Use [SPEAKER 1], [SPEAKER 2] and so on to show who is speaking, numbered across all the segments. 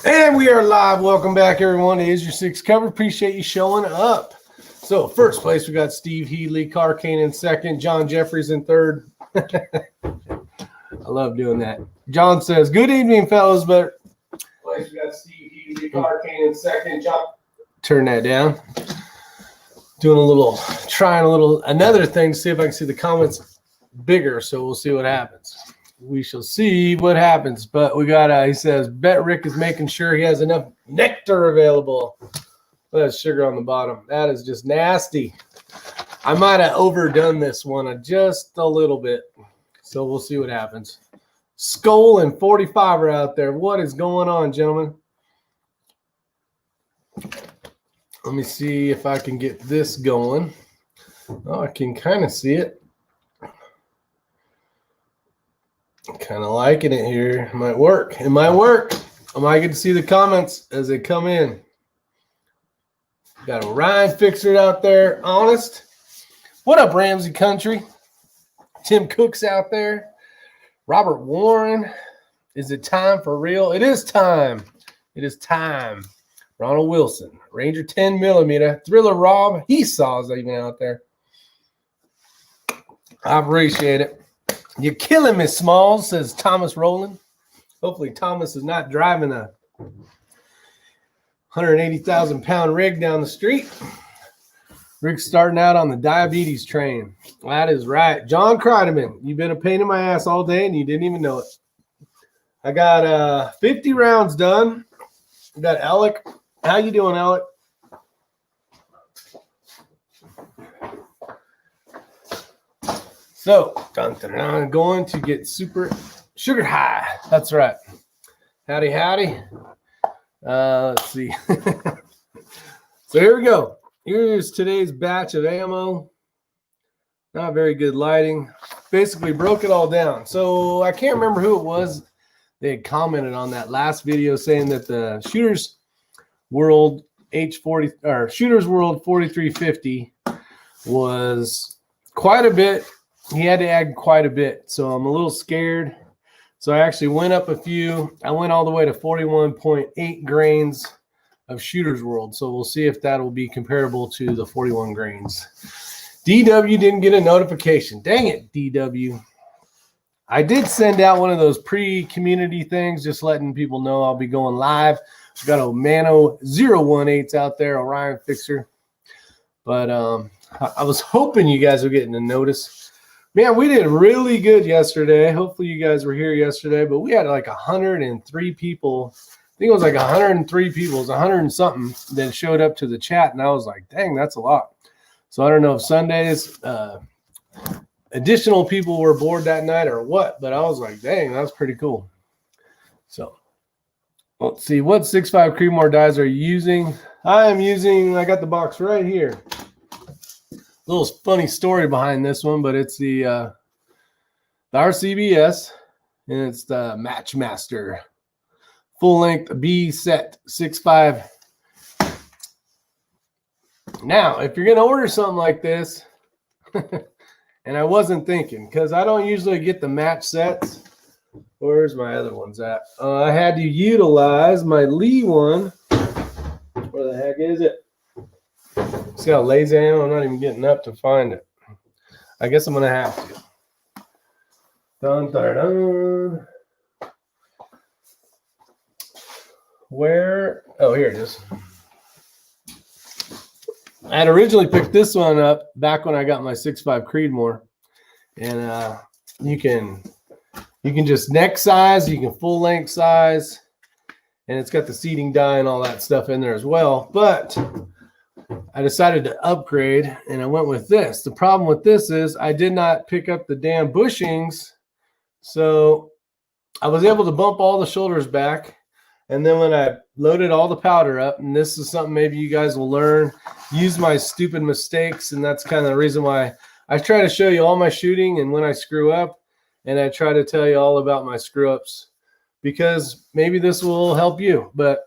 [SPEAKER 1] And we are live. Welcome back, everyone. It is your sixth cover. Appreciate you showing up. So, first place, we got Steve Healy, Car Kane in second, John Jeffries in third. I love doing that. John says, "Good evening, fellas." But place, we got Steve Healy, Car Kane in second, John. Turn that down. Trying another thing. See if I can see the comments bigger. So we'll see what happens. We shall see what happens. But we got, he says, bet Rick is making sure he has enough nectar available. That's sugar on the bottom. That is just nasty. I might have overdone this one just a little bit. So we'll see what happens. Skull and 45 are out there. What is going on, gentlemen? Let me see if I can get this going. Oh, I can kind of see it. Kind of liking it here. It might work. It might work. I might get to see the comments as they come in. Got a Ryan Fixer out there. Honest. What up, Ramsey Country? Tim Cook's out there. Robert Warren. Is it time for real? It is time. It is time. Ronald Wilson. Ranger 10 millimeter. Thriller Rob. He saws even out there. I appreciate it. You're killing me, Smalls, says Thomas Rowland. Hopefully Thomas is not driving a 180,000-pound rig down the street. Rick's starting out on the diabetes train. That is right. John Kreideman, you've been a pain in my ass all day, and you didn't even know it. I got 50 rounds done. We got Alec. How you doing, Alec? So, I'm going to get super sugar high. That's right. Howdy, howdy. Let's see. So here we go. Here's today's batch of ammo. Not very good lighting. Basically broke it all down. So I can't remember who it was. They had commented on that last video saying that the Shooters World H40 or Shooters World 4350 was quite a bit. He had to add quite a bit, so I'm a little scared. So I actually went up a few. I went all the way to 41.8 grains of Shooter's World. So we'll see if that will be comparable to the 41 grains. DW didn't get a notification. Dang it, DW. I did send out one of those pre-community things, just letting people know I'll be going live. I've got a Mano 018s out there, a Ryan Fixer. But I was hoping you guys were getting a notice. Man, we did really good yesterday. Hopefully you guys were here yesterday, but we had like 103 people. I think it was like 103 people. It was 100 and something that showed up to the chat, and I was like, dang, that's a lot. So I don't know if Sundays additional people were bored that night or what, but I was like, dang, that's pretty cool. So let's see. What 6.5 Creedmoor dies are you using? I got the box right here. Little funny story behind this one, but it's the RCBS, and it's the Matchmaster full-length B set 6.5. Now, if you're going to order something like this, and I wasn't thinking, because I don't usually get the match sets. Where's my other ones at? I had to utilize my Lee one. Where the heck is it? See how lazy I am? I'm not even getting up to find it. I guess I'm going to have to. Dun, dun, dun. Where? Oh, here it is. I had originally picked this one up back when I got my 6.5 Creedmoor. And you can just neck size, you can full length size, and it's got the seating die and all that stuff in there as well. But I decided to upgrade, and I went with this. The problem with this is I did not pick up the damn bushings, so I was able to bump all the shoulders back, and then when I loaded all the powder up, and this is something maybe you guys will learn, use my stupid mistakes, and that's kind of the reason why I try to show you all my shooting and when I screw up, and I try to tell you all about my screw-ups, because maybe this will help you. But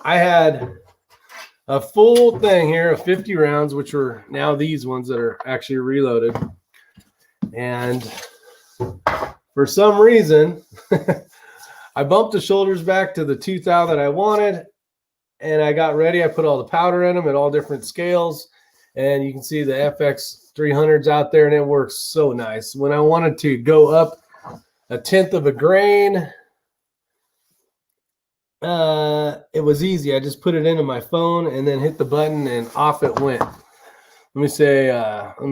[SPEAKER 1] I had a full thing here of 50 rounds, which are now these ones that are actually reloaded. And for some reason, I bumped the shoulders back to the 2,000 that I wanted, and I got ready. I put all the powder in them at all different scales, and you can see the FX 300s out there, and it works so nice. When I wanted to go up 1/10 of a grain, it was easy. I just put it into my phone and then hit the button, and off it went. Let me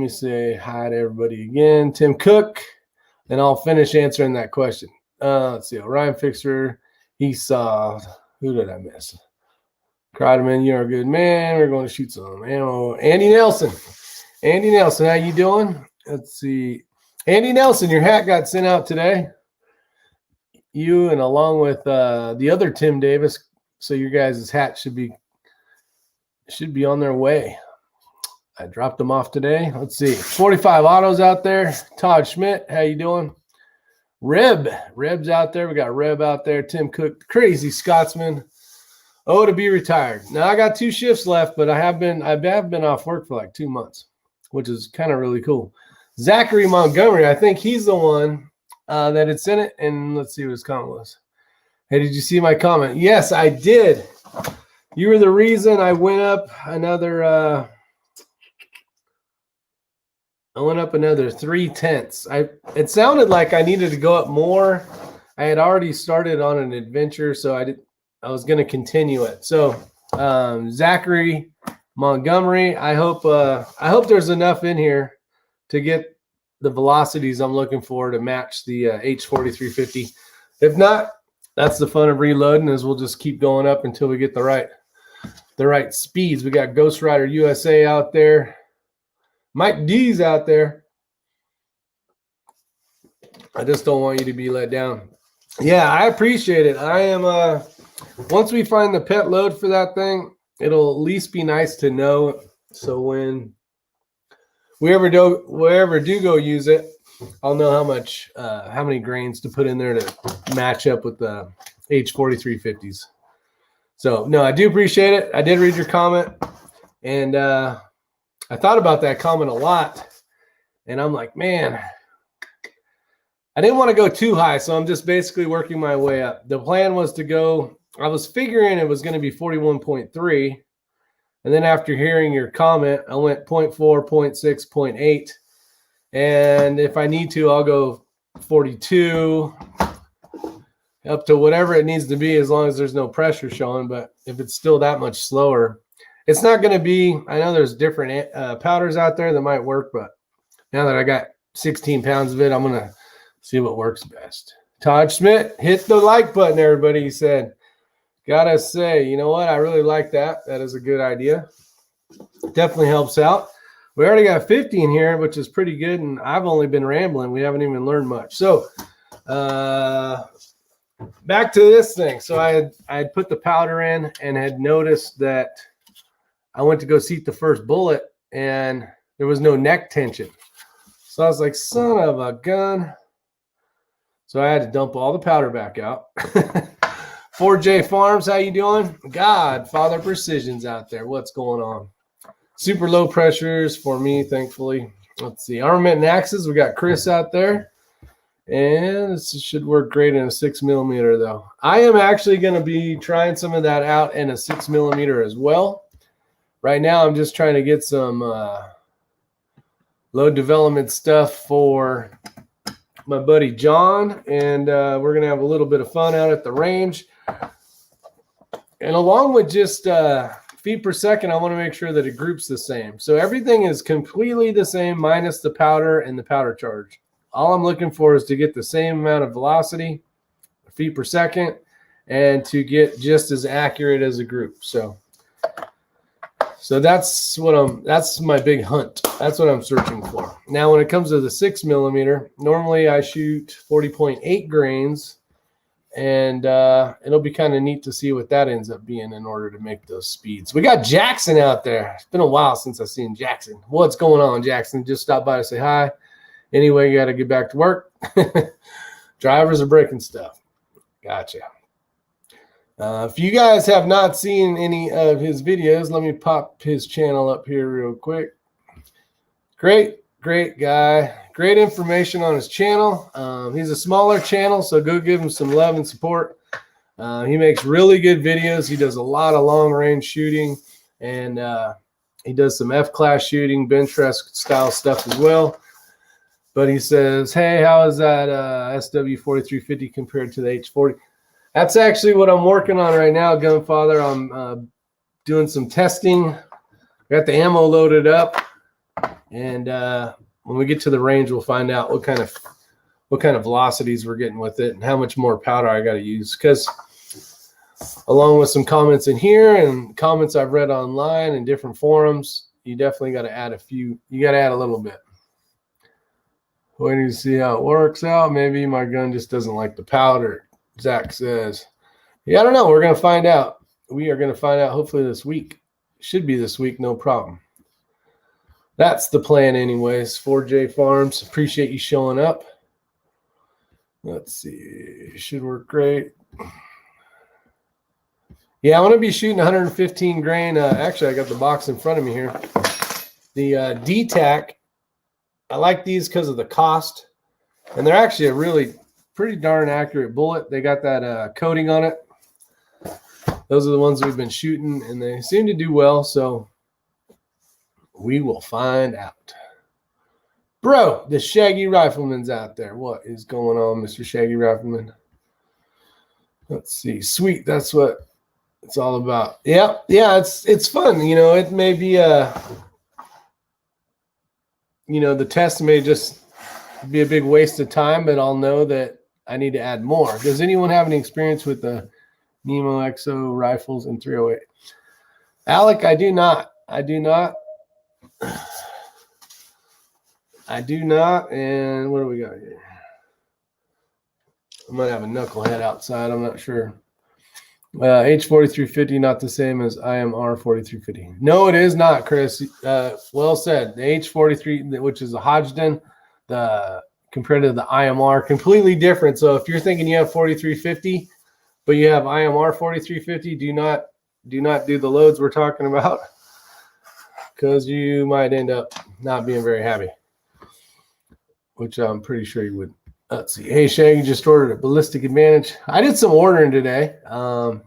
[SPEAKER 1] say hi to everybody again. Tim Cook, and I'll finish answering that question. Let's see. Ryan Fixer, he saw. Who did I miss? Kreideman, you're a good man. We're going to shoot some ammo. Andy Nelson. Andy Nelson, how you doing? Let's see. Andy Nelson, your hat got sent out today. You and along with the other Tim Davis. So your guys' hat should be on their way. I dropped them off today. Let's see. 45 autos out there. Todd Schmidt, how you doing? Reb's out there. We got Reb out there. Tim Cook, crazy Scotsman. Oh, to be retired. Now I got 2 shifts left, but I have been off work for like 2 months, which is kind of really cool. Zachary Montgomery, I think he's the one that it's in it. And let's see what his comment was. Hey, did you see my comment? Yes, I did. You were the reason I went up another 3/10. It sounded like I needed to go up more. I had already started on an adventure, so I was going to continue it. So Zachary Montgomery, I hope there's enough in here to get the velocities I'm looking for to match the H4350. If not, that's the fun of reloading, is we'll just keep going up until we get the right speeds. We got Ghost Rider USA out there. Mike D's out there. I just don't want you to be let down. Yeah, I appreciate it. I am once we find the pet load for that thing, it'll at least be nice to know. So when we ever do go use it, I'll know how many grains to put in there to match up with the H4350s. So no, I do appreciate it. I did read your comment, and I thought about that comment a lot, and I'm like, man, I didn't want to go too high, so I'm just basically working my way up. The plan was to go, I was figuring it was going to be 41.3, and then after hearing your comment, I went 0.4, 0.6, 0.8, and if I need to, I'll go 42, up to whatever it needs to be as long as there's no pressure showing, but if it's still that much slower, it's not going to be, I know there's different powders out there that might work, but now that I got 16 pounds of it, I'm going to see what works best. Todd Schmidt, hit the like button, everybody. He said, gotta say, you know what? I really like that. That is a good idea. Definitely helps out. We already got 50 in here, which is pretty good, and I've only been rambling. We haven't even learned much. So back to this thing. So I had put the powder in and had noticed that I went to go seat the first bullet, and there was no neck tension. So I was like, son of a gun. So I had to dump all the powder back out. 4J Farms, how you doing? Godfather Precision's out there. What's going on? Super low pressures for me, thankfully. Let's see. Armament and Axes, we got Chris out there. And this should work great in a 6mm, though. I am actually going to be trying some of that out in a 6mm as well. Right now, I'm just trying to get some load development stuff for my buddy John, and we're going to have a little bit of fun out at the range. And along with just feet per second, I want to make sure that it groups the same. So everything is completely the same minus the powder and the powder charge. All I'm looking for is to get the same amount of velocity, feet per second, and to get just as accurate as a group. So that's my big hunt. That's what I'm searching for. Now, when it comes to the 6mm, normally I shoot 40.8 grains, and it'll be kind of neat to see what that ends up being in order to make those speeds. We got Jackson out there. It's been a while since I've seen Jackson. What's going on, Jackson? Just stopped by to say hi. Anyway, you got to get back to work. Drivers are breaking stuff. Gotcha. If you guys have not seen any of his videos, let me pop his channel up here real quick. Great guy. Great information on his channel. He's a smaller channel, so go give him some love and support. He makes really good videos. He does a lot of long range shooting, and he does some F-class shooting, bench rest style stuff as well. But he says, hey, how is that SW4350 compared to the H40? That's actually what I'm working on right now, Gunfather. I'm doing some testing. Got the ammo loaded up, and when we get to the range, we'll find out what kind of velocities we're getting with it and how much more powder I got to use. Because along with some comments in here and comments I've read online in different forums, you definitely got to add a few. You got to add a little bit. Waiting to see how it works out. Maybe my gun just doesn't like the powder, Zach says. Yeah, I don't know. We're going to find out. We are going to find out hopefully this week. Should be this week, no problem. That's the plan anyways. 4J Farms, appreciate you showing up. Let's see. Should work great. Yeah, I want to be shooting 115 grain. Actually, I got the box in front of me here. The DTAC. I like these because of the cost, and they're actually a really pretty darn accurate bullet. They got that coating on it. Those are the ones we've been shooting, and they seem to do well, so we will find out. Bro, the Shaggy Rifleman's out there. What is going on, Mr. Shaggy Rifleman? Let's see. Sweet, that's what it's all about. Yeah, it's fun. You know, it may be the test may just be a big waste of time, but I'll know that I need to add more. Does anyone have any experience with the Nemo XO rifles in 308? Alec, I do not. And what do we got here? I might have a knucklehead outside. I'm not sure. H4350 not the same as IMR 4350. No, it is not, Chris. Well said. The H43, which is a Hodgdon, compared to the IMR, completely different. So if you're thinking you have 4350, but you have IMR 4350, do not do the loads we're talking about, because you might end up not being very happy, which I'm pretty sure you would. Let's see. Hey, Shaggy, just ordered a Ballistic Advantage. I did some ordering today. And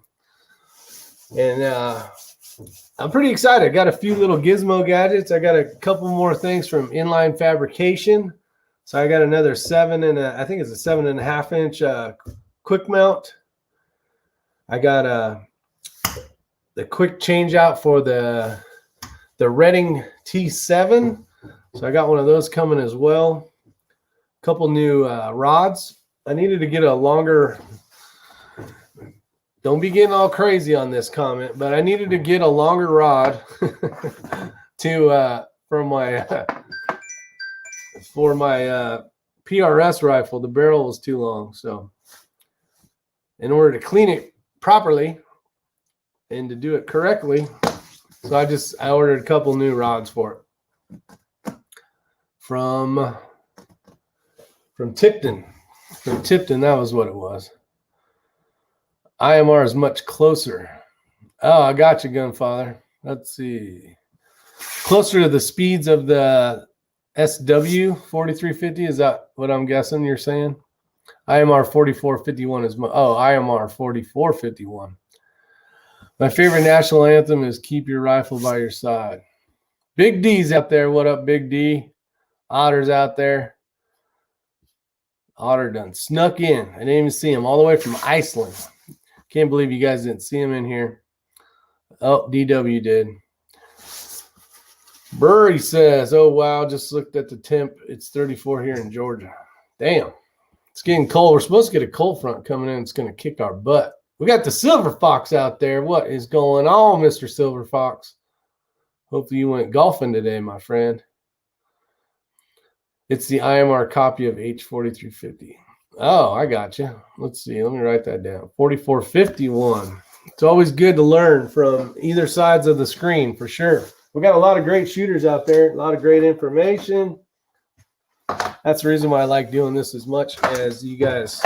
[SPEAKER 1] I'm pretty excited. I got a few little gizmo gadgets. I got a couple more things from Inline Fabrication. So I got another I think it's a 7.5 inch quick mount. I got the quick change out for the Redding T7. So I got one of those coming as well. Couple new rods. I needed to get a longer. Don't be getting all crazy on this comment, but I needed to get a longer rod for my PRS rifle. The barrel was too long, so in order to clean it properly and to do it correctly, so I ordered a couple new rods for it from Tipton. From Tipton, that was what it was. IMR is much closer. Oh, I got you, Gunfather. Let's see. Closer to the speeds of the SW 4350. Is that what I'm guessing you're saying? IMR 4451 is IMR 4451. My favorite national anthem is Keep Your Rifle by Your Side. Big D's out there. What up, Big D? Otter's out there. Otter done snuck in. I didn't even see him all the way from Iceland. Can't believe you guys didn't see him in here. Oh, DW did. Burry says, oh, wow, just looked at the temp. It's 34 here in Georgia. Damn. It's getting cold. We're supposed to get a cold front coming in. It's going to kick our butt. We got the Silver Fox out there. What is going on, Mr. Silver Fox? Hopefully you went golfing today, my friend. It's the IMR copy of H4350. Oh, I got you. Let's see. Let me write that down. 4451. It's always good to learn from either sides of the screen, for sure. We got a lot of great shooters out there, a lot of great information. That's the reason why I like doing this as much. As you guys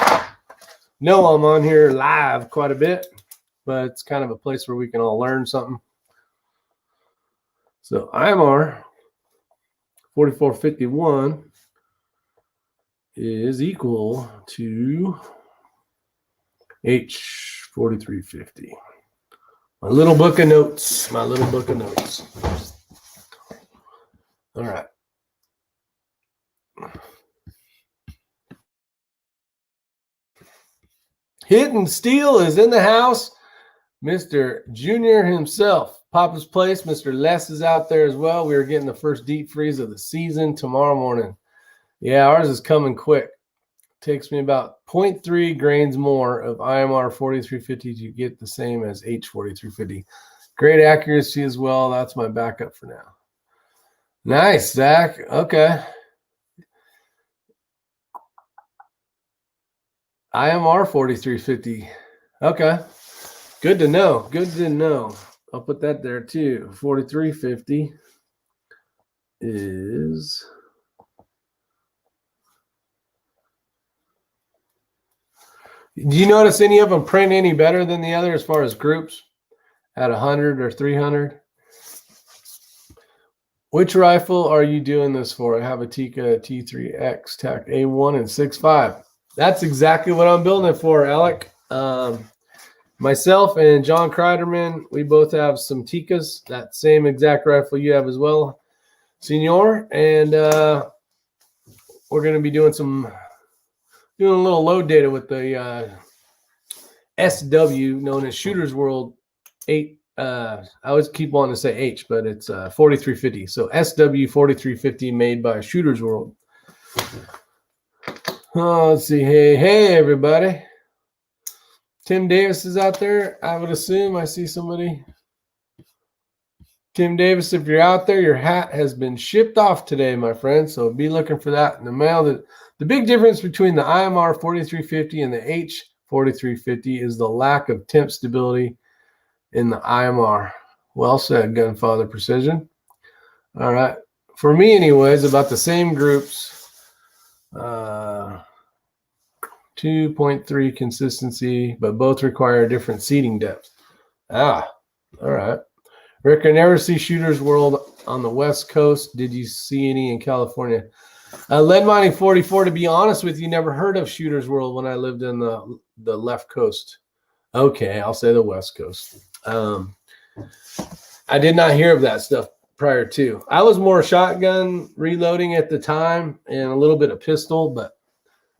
[SPEAKER 1] know, I'm on here live quite a bit, but it's kind of a place where we can all learn something. So IMR 4451 is equal to 4350. My little book of notes. My little book of notes. All right. Hidden Steel is in the house. Mr. Junior himself. Papa's Place. Mr. Les is out there as well. We are getting the first deep freeze of the season tomorrow morning. Yeah, ours is coming quick. Takes me about 0.3 grains more of IMR 4350 to get the same as H 4350. Great accuracy as well. That's my backup for now. Nice, Zach. Okay. IMR 4350. Okay. Good to know. Good to know. I'll put that there too. 4350 is... Do you notice any of them print any better than the other as far as groups at 100 or 300? Which rifle are you doing this for? I have a Tikka T3X TAC A1 and 6.5. That's exactly what I'm building it for, Alec. Myself and John Kreiderman, we both have some Tikkas, that same exact rifle you have as well, Senor. And we're going to be doing a little load data with the SW, known as Shooter's World 8. I always keep wanting to say H, but it's 4350. So SW 4350 made by Shooter's World. Oh, let's see. Hey, everybody. Tim Davis is out there. I would assume I see somebody. Tim Davis, if you're out there, your hat has been shipped off today, my friend. So be looking for that in the mail. The big difference between the IMR 4350 and the H 4350 is the lack of temp stability in the IMR. Well said, Gunfather Precision. All right. For me, anyways, about the same groups. 2.3 consistency, but both require different seating depth. All right. Rick, I never see Shooter's World on the West Coast. Did you see any in California? Lead Mining 44, to be honest with you, never heard of Shooter's World when I lived in the left coast. Okay, I'll say the West Coast. I did not hear of that stuff prior to. I was more shotgun reloading at the time and a little bit of pistol, but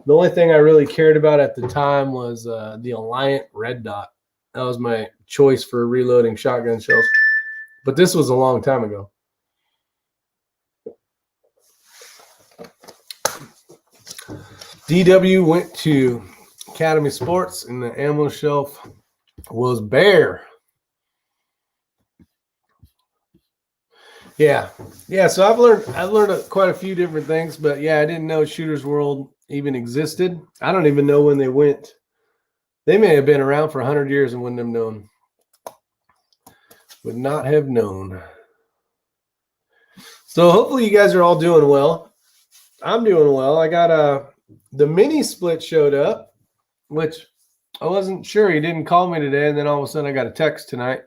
[SPEAKER 1] the only thing I really cared about at the time was the Alliant Red Dot. That was my choice for reloading shotgun shells. But this was a long time ago. DW went to Academy Sports and the ammo shelf was bare. Yeah. So I've learned quite a few different things, but yeah, I didn't know Shooter's World even existed. I don't even know when they went. They may have been around for 100 years and wouldn't have known. Would not have known. So hopefully you guys are all doing well. I'm doing well. I got the mini split showed up, which I wasn't sure. He didn't call me today, and then all of a sudden I got a text tonight,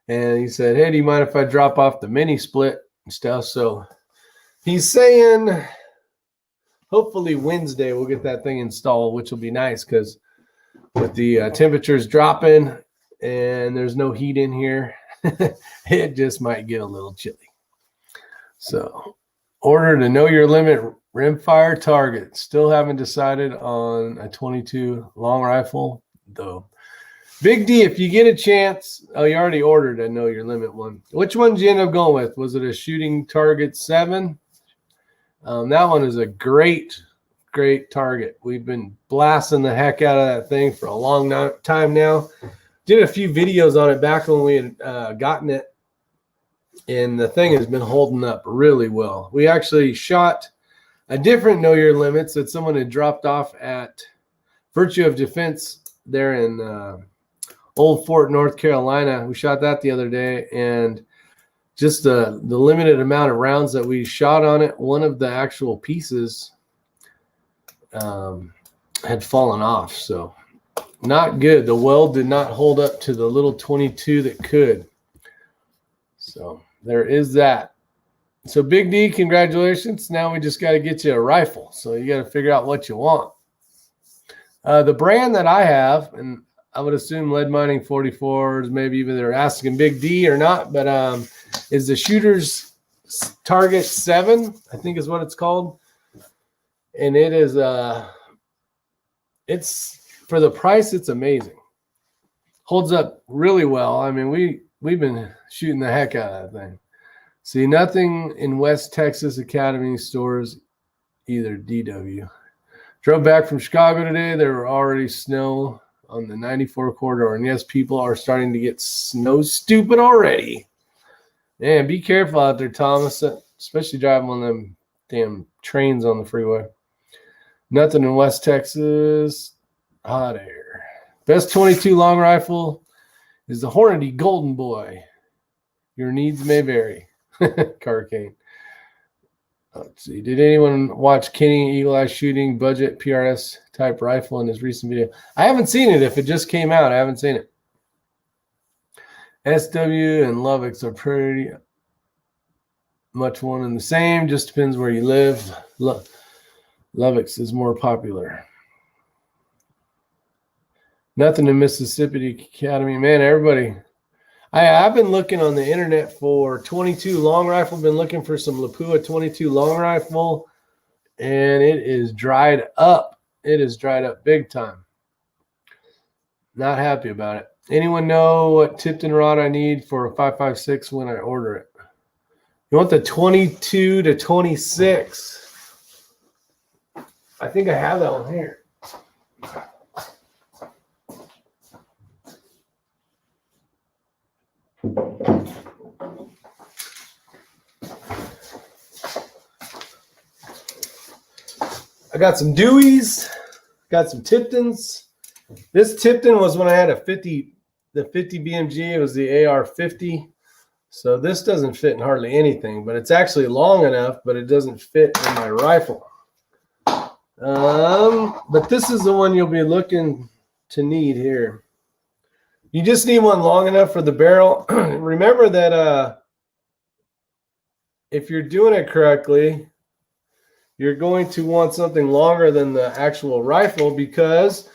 [SPEAKER 1] and he said, "Hey, do you mind if I drop off the mini split and stuff?" So he's saying hopefully Wednesday we'll get that thing installed, which will be nice because with the temperatures dropping and there's no heat in here, it just might get a little chilly. So order to know your limit rimfire target. Still haven't decided on a 22 long rifle though. Big D, if you get a chance, you already ordered a know your limit one. Which one did you end up going with? Was it a Shooting Target 7? That one is a great target. We've been blasting the heck out of that thing for a long time now. Did a few videos on it back when we had gotten it, and the thing has been holding up really well. We actually shot a different Know Your Limits that someone had dropped off at Virtue of Defense there in Old Fort, North Carolina. We shot that the other day, and just the limited amount of rounds that we shot on it, one of the actual pieces had fallen off. So not good. The weld did not hold up to the little 22 that could. So there is that. So Big D, congratulations. Now we just got to get you a rifle. So you got to figure out what you want. The brand that I have, and I would assume lead mining 44s, maybe even they're asking Big D or not, but is the shooter's target 7, I think is what it's called. And it is it's for the price, it's amazing. Holds up really well. I mean, we've been shooting the heck out of that thing. See, nothing in West Texas Academy stores either, DW. Drove back from Chicago today. There were already snow on the 94 corridor. And yes, people are starting to get snow stupid already. Man, be careful out there, Thomas, especially driving on them damn trains on the freeway. Nothing in West Texas. Hot air. Best 22 long rifle is the Hornady Golden Boy. Your needs may vary. Carcane. Let's see. Did anyone watch Kenny Eagle Eye shooting budget PRS type rifle in his recent video? I haven't seen it. If it just came out, I haven't seen it. SW and Lovex are pretty much one and the same. Just depends where you live. Lovex is more popular. Nothing in Mississippi Academy. Man, everybody. I've been looking on the internet for 22 long rifle. Been looking for some Lapua 22 long rifle, and it is dried up. It is dried up big time. Not happy about it. Anyone know what Tipton rod I need for a 5.56 when I order it? You want the 22 to 26? I think I have that one here. I got some Deweys, got some Tiptons. This Tipton was when I had the 50 BMG. It was the AR-50. So this doesn't fit in hardly anything, but it's actually long enough, but it doesn't fit in my rifle. But this is the one you'll be looking to need here. You just need one long enough for the barrel. Remember that if you're doing it correctly, you're going to want something longer than the actual rifle, because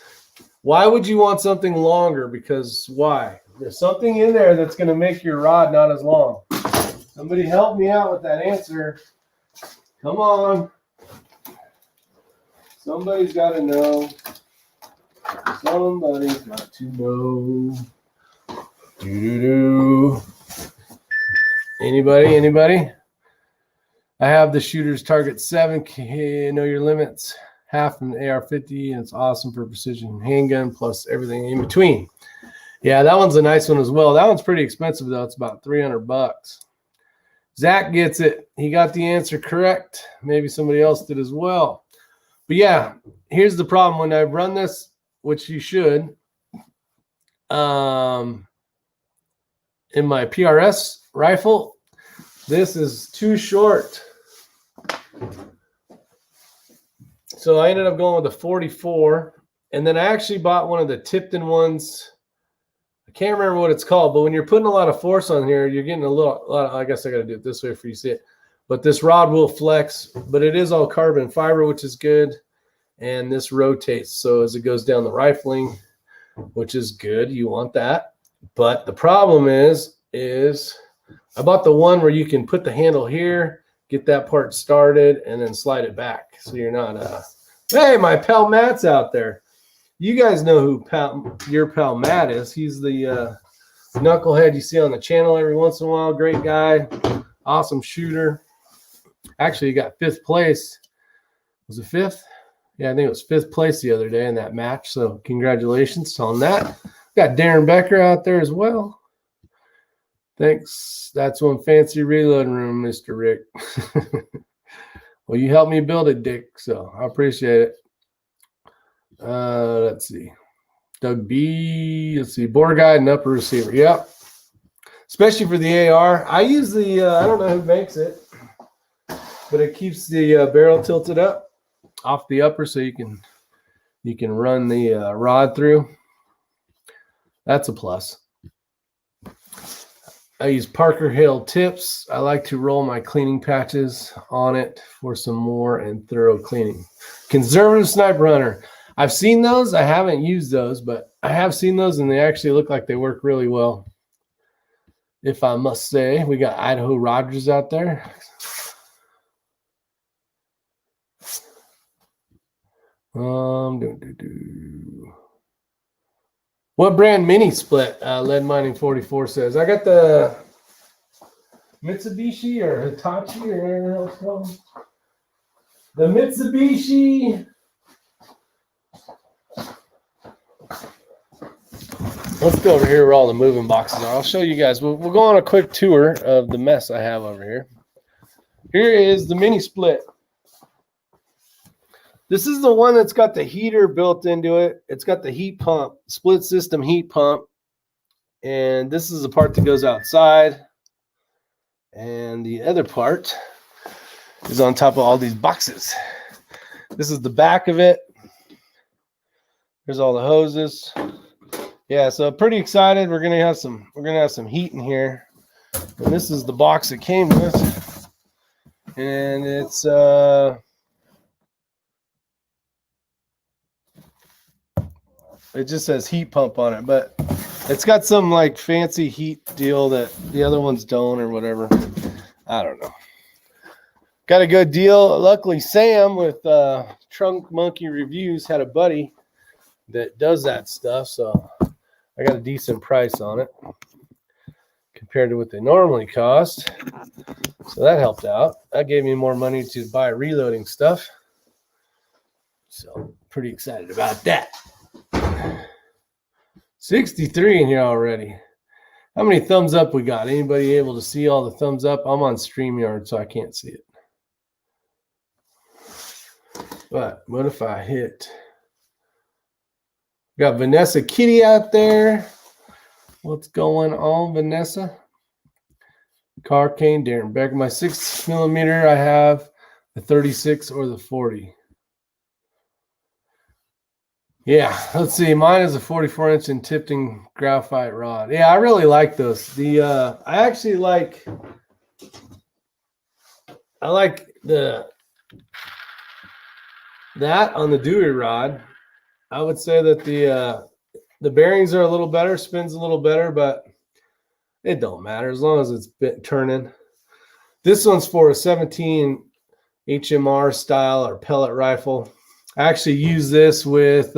[SPEAKER 1] why would you want something longer? Because why? There's something in there that's going to make your rod not as long. Somebody help me out with that answer. Come on. Somebody's got to know. Somebody's got to know. Doo-doo-doo. Anybody? I have the shooter's target 7K. Know your limits. Half an AR-50, and it's awesome for precision handgun plus everything in between. Yeah, that one's a nice one as well. That one's pretty expensive though. It's about $300. Zach gets it. He got the answer correct. Maybe somebody else did as well. But yeah, here's the problem. When I run this, which you should, in my PRS rifle, this is too short. So I ended up going with a 44, and then I actually bought one of the Tipton ones. I can't remember what it's called, but when you're putting a lot of force on here, you're getting a lot of, I guess I got to do it this way for you to see it. But this rod will flex, but it is all carbon fiber, which is good. And this rotates, so as it goes down the rifling, which is good. You want that. But the problem is I bought the one where you can put the handle here, get that part started, and then slide it back. So you're not, hey, my pal Matt's out there. You guys know who your pal Matt is. He's the knucklehead you see on the channel every once in a while. Great guy. Awesome shooter. Actually, he got 5th place. Was it 5th? Yeah, I think it was 5th place the other day in that match. So congratulations on that. Got Darren Becker out there as well. Thanks. That's one fancy reloading room, Mr. Rick. Well, you helped me build it, Dick, so I appreciate it. Let's see. Doug B. Let's see. Bore guide and upper receiver. Yep. Especially for the AR. I use the, I don't know who makes it, but it keeps the barrel tilted up off the upper so you can run the rod through. That's a plus. I use Parker Hale tips. I like to roll my cleaning patches on it for some more and thorough cleaning. Conservative sniper hunter. I've seen those. I haven't used those, but I have seen those, and they actually look like they work really well. If I must say, we got Idaho Rogers out there. What brand mini split? Lead Mining 44 says. I got the Mitsubishi or Hitachi or whatever the hell it's called. The Mitsubishi. Let's go over here where all the moving boxes are. I'll show you guys. We'll go on a quick tour of the mess I have over here. Here is the mini split. This is the one that's got the heater built into it. It's got the heat pump, split system heat pump. And this is the part that goes outside. And the other part is on top of all these boxes. This is the back of it. There's all the hoses. Yeah, so pretty excited. We're gonna have some heat in here. And this is the box it came with. And it's it just says heat pump on it, but it's got some like fancy heat deal that the other ones don't or whatever. I don't know. Got a good deal. Luckily, Sam with Trunk Monkey Reviews had a buddy that does that stuff, so I got a decent price on it compared to what they normally cost. So that helped out. That gave me more money to buy reloading stuff. So pretty excited about that. 63 in here already. How many thumbs up we got? Anybody able to see all the thumbs up? I'm on StreamYard, so I can't see it. But what if I hit? Got Vanessa Kitty out there. What's going on, Vanessa? Car Cane, Darren Becker. My 6mm, I have the 36 or the 40. Yeah, let's see. Mine is a 44-inch and Tipton graphite rod. Yeah, I really like those. I actually like that on the Dewey rod. I would say that the bearings are a little better, spins a little better, but it don't matter as long as it's turning. This one's for a 17 HMR style or pellet rifle. I actually use this with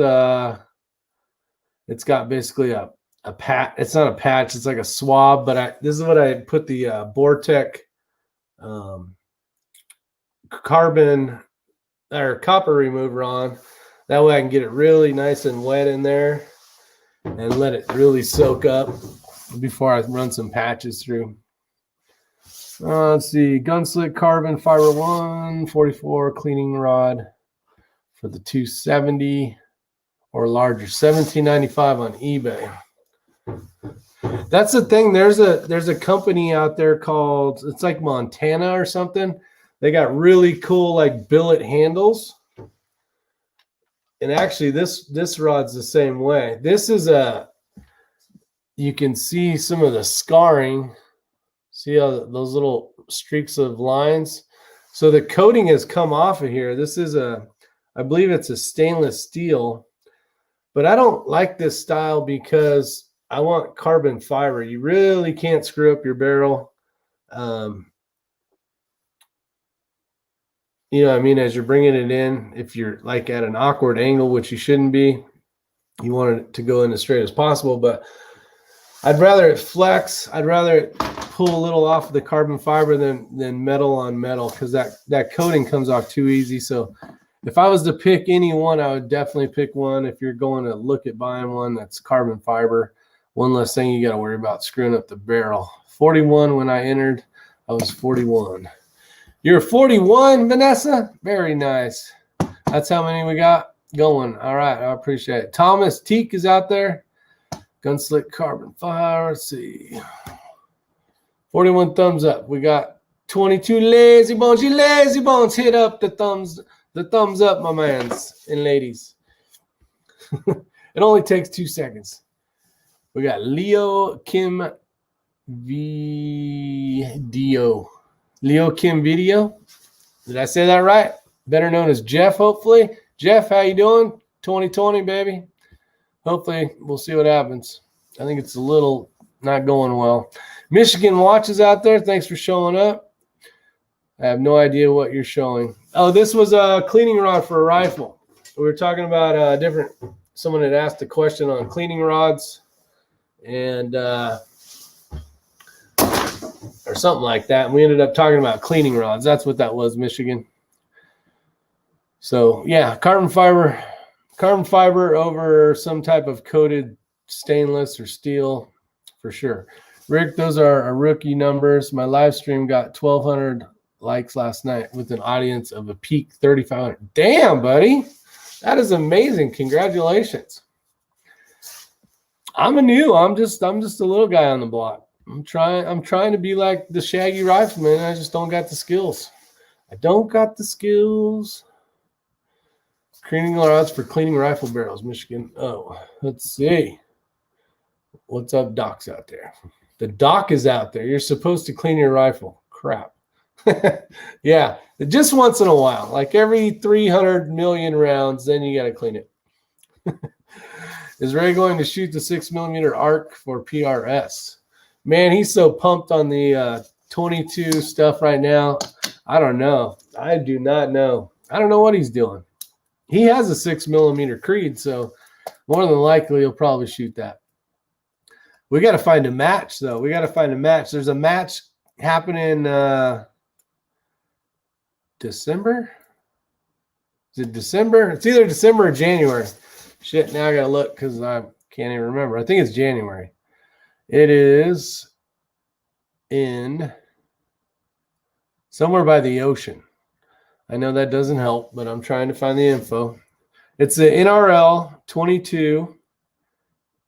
[SPEAKER 1] it's got basically a patch. It's not a patch, it's like a swab, but this is what I put the Bortec carbon or copper remover on. That way I can get it really nice and wet in there and let it really soak up before I run some patches through. Let's see, Gunslick Carbon Fiber 144 cleaning rod for the 270 or larger, $17.95 on eBay. That's the thing. There's a company out there called, it's like Montana or something. They got really cool like billet handles. And actually this rod's the same way. This is you can see some of the scarring. See how those little streaks of lines? So the coating has come off of here. This is I believe it's a stainless steel, but I don't like this style because I want carbon fiber. You really can't screw up your barrel. You know what I mean? As you're bringing it in, if you're like at an awkward angle, which you shouldn't be, you want it to go in as straight as possible, but I'd rather it flex. I'd rather it pull a little off of the carbon fiber than metal on metal, because that coating comes off too easy. So if I was to pick any one, I would definitely pick one. If you're going to look at buying one that's carbon fiber, one less thing you got to worry about screwing up the barrel. 41 when I entered, I was 41. You're 41, Vanessa? Very nice. That's how many we got going. All right, I appreciate it. Thomas Teak is out there. Gunslick Carbon Fire. Let's see. 41 thumbs up. We got 22 lazy bones. You lazy bones, hit up the thumbs up, my mans and ladies. It only takes 2 seconds. We got Leo Kim Video. Leo Kim Video. Did I say that right? Better known as Jeff, hopefully. Jeff, how you doing? 2020, baby. Hopefully, we'll see what happens. I think it's a little not going well. Michigan watches out there. Thanks for showing up. I have no idea what you're showing. Oh, this was a cleaning rod for a rifle. We were talking about someone had asked a question on cleaning rods and or something like that. And we ended up talking about cleaning rods. That's what that was, Michigan. So yeah, carbon fiber over some type of coated stainless or steel for sure. Rick, those are our rookie numbers. My live stream got 1,200 likes last night with an audience of a peak 3,500. Damn, buddy. That is amazing. Congratulations. I'm just a little guy on the block. I'm trying to be like the Shaggy Rifleman. I just don't got the skills. I don't got the skills. Cleaning rods for cleaning rifle barrels, Michigan. Oh, let's see. What's up, docs out there? The doc is out there. You're supposed to clean your rifle. Crap. Yeah, just once in a while, like every 300 million rounds, then you got to clean it. Is Ray going to shoot the 6mm arc for PRS? Man, he's so pumped on the 22 stuff right now. I don't know. I do not know. I don't know what he's doing. He has a 6mm Creed, so more than likely he'll probably shoot that. We got to find a match, though. We got to find a match. There's a match happening December? Is it December? It's either December or January. Shit, now I got to look because I can't even remember. I think it's January. It is in somewhere by the ocean. I know that doesn't help, but I'm trying to find the info. It's the NRL 22,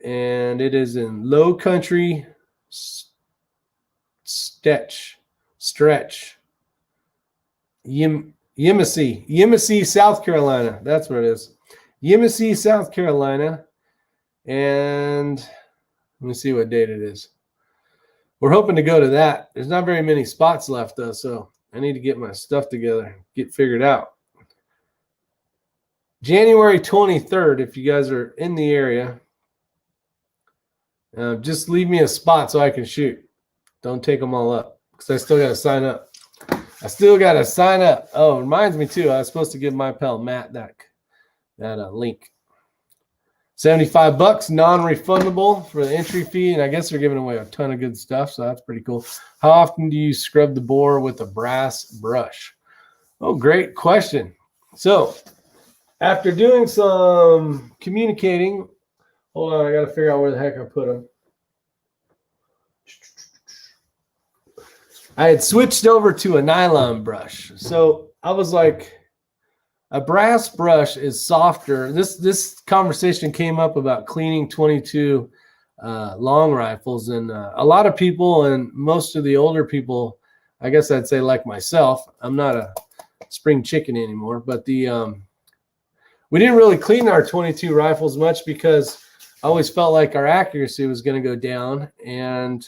[SPEAKER 1] and it is in Low Country Stretch. Yemassee, South Carolina. That's where it is. Yemassee, South Carolina. And let me see what date it is. We're hoping to go to that. There's not very many spots left, though, so I need to get my stuff together, get figured out. January 23rd, if you guys are in the area, just leave me a spot so I can shoot. Don't take them all up because I still got to sign up. Oh, it reminds me, too. I was supposed to give my pal Matt that link. $75, non-refundable for the entry fee, and I guess they're giving away a ton of good stuff, so that's pretty cool. How often do you scrub the bore with a brass brush? Oh, great question. So after doing some communicating, hold on, I got to figure out where the heck I put them. I had switched over to a nylon brush. So I was like, a brass brush is softer. This conversation came up about cleaning 22 long rifles, and a lot of people, and most of the older people, I guess I'd say like myself, I'm not a spring chicken anymore, but we didn't really clean our 22 rifles much because I always felt like our accuracy was going to go down, and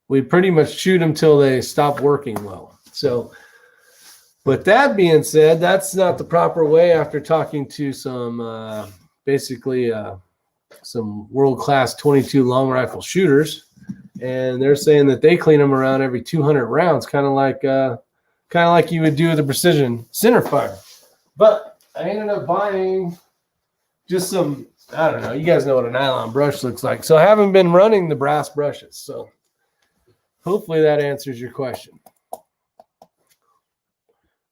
[SPEAKER 1] we pretty much shoot them till they stop working well. So with that being said, that's not the proper way after talking to some basically some world-class 22 long rifle shooters, and they're saying that they clean them around every 200 rounds, kind of like you would do with a precision center fire. But I ended up buying just some, I don't know, you guys know what a nylon brush looks like. So I haven't been running the brass brushes. So hopefully that answers your question.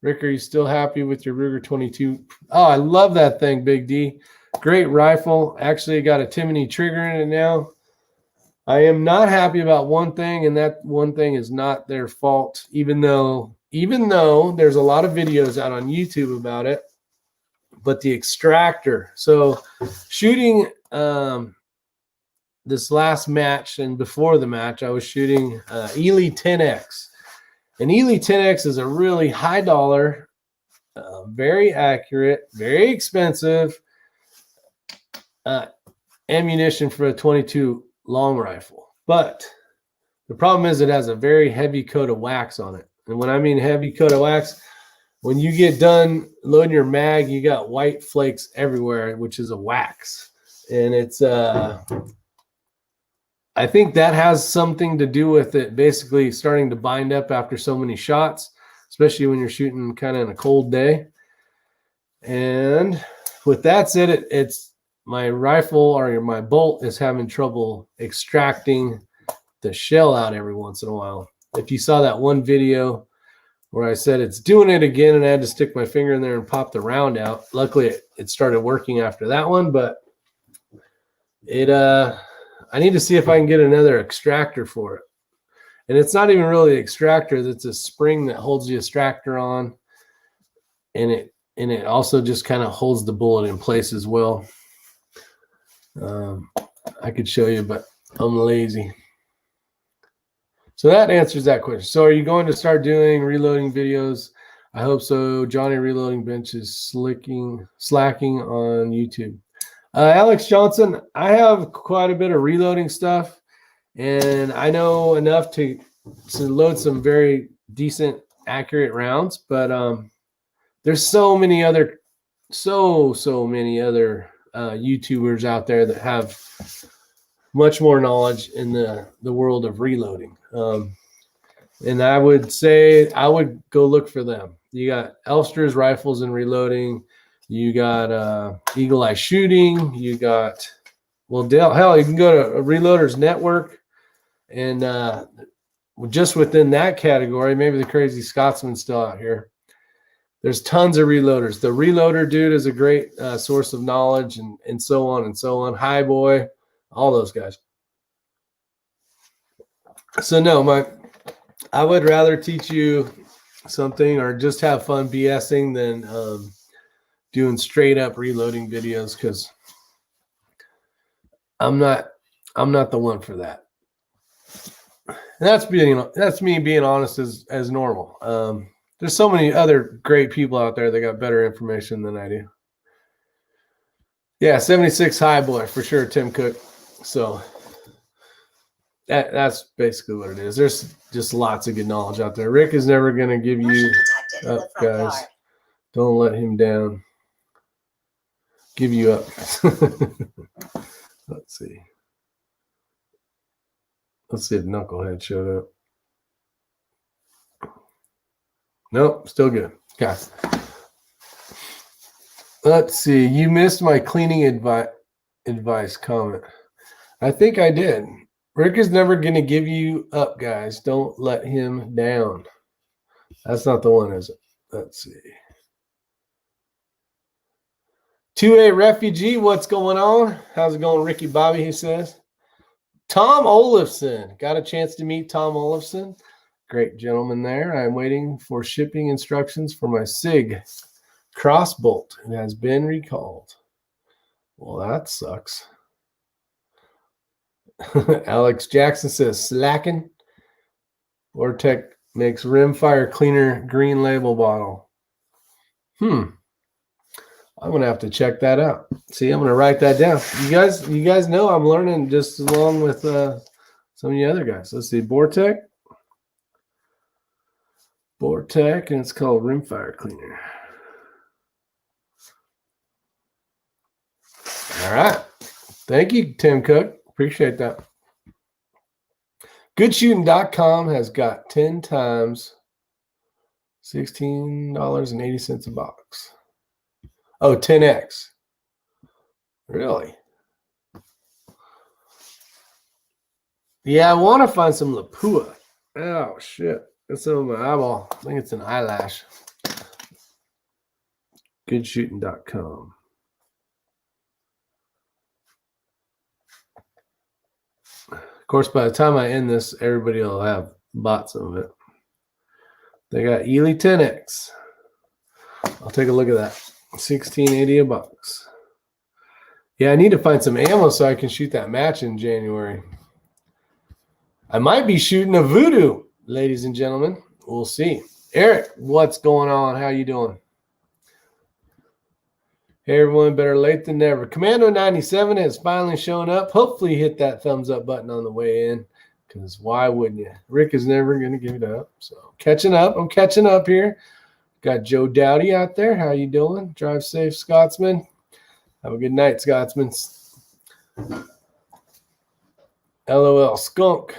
[SPEAKER 1] Rick, are you still happy with your Ruger 22? Oh, I love that thing, Big D. Great rifle. Actually, I got a Timney trigger in it now. I am not happy about one thing, and that one thing is not their fault, even though there's a lot of videos out on YouTube about it. But the extractor. So shooting this last match and before the match, I was shooting Eley 10X. And Eley 10X is a really high dollar, very accurate, very expensive ammunition for a 22 long rifle. But the problem is it has a very heavy coat of wax on it. And when I mean heavy coat of wax, when you get done loading your mag, you got white flakes everywhere, which is a wax. And it's I think that has something to do with it basically starting to bind up after so many shots, especially when you're shooting kind of in a cold day. And with that said, it's my rifle or my bolt is having trouble extracting the shell out every once in a while. If you saw that one video where I said it's doing it again and I had to stick my finger in there and pop the round out. Luckily it started working after that one, but I need to see if I can get another extractor for it. And it's not even really the extractor, that's a spring that holds the extractor on. And it also just kind of holds the bullet in place as well. I could show you, but I'm lazy. So that answers that question. So are you going to start doing reloading videos? I hope so. Johnny Reloading Bench is slacking on YouTube. Alex Johnson, I have quite a bit of reloading stuff, and I know enough to load some very decent, accurate rounds, but there's so many other YouTubers out there that have much more knowledge in the world of reloading. And I would say I would go look for them. You got Elster's Rifles and Reloading. You got Eagle Eye Shooting. You got, well, hell, you can go to Reloaders Network. And just within that category, maybe the Crazy Scotsman's still out here. There's tons of reloaders. The Reloader dude is a great source of knowledge, and so on and so on. High Boy, all those guys. So no, I would rather teach you something or just have fun BSing than doing straight up reloading videos, because I'm not the one for that. And that's me being honest as normal. There's so many other great people out there that got better information than I do. Yeah, 76 High Boy for sure, Tim Cook. So that's basically what it is. There's just lots of good knowledge out there. Rick is never going to give you up, guys. Don't let him down. Give you up. Let's see. Let's see if Knucklehead showed up. Nope, still good. Okay. Let's see. You missed my cleaning advice comment. I think I did. Rick is never going to give you up, guys. Don't let him down. That's not the one, is it? Let's see. 2A Refugee, what's going on? How's it going, Ricky Bobby, he says. Tom Olafson. Got a chance to meet Tom Olafson. Great gentleman there. I'm waiting for shipping instructions for my SIG crossbolt. It has been recalled. Well, that sucks. Alex Jackson says slacking. Vortec makes rimfire cleaner green label bottle. I'm gonna have to check that out. See, I'm gonna write that down. You guys know I'm learning just along with some of the other guys. Let's see, Vortec, and it's called rimfire cleaner. All right, thank you, Tim Cook. Appreciate that. Goodshooting.com has got 10 times $16.80 a box. Oh, 10X. Really? Yeah, I want to find some Lapua. Oh, shit. It's over my eyeball. I think it's an eyelash. Goodshooting.com. Of course, by the time I end this, everybody will have bought some of it. They got Ely 10X. I'll take a look at that. $16.80 a box. Yeah, I need to find some ammo so I can shoot that match in January. I might be shooting a Voodoo, ladies and gentlemen. We'll see. Eric, what's going on? How you doing? Hey, everyone, better late than never. Commando 97 has finally shown up. Hopefully hit that thumbs up button on the way in, because why wouldn't you? Rick is never going to give it up. So catching up. I'm catching up here. Got Joe Dowdy out there. How you doing? Drive safe, Scotsman. Have a good night, Scotsman. LOL, skunk.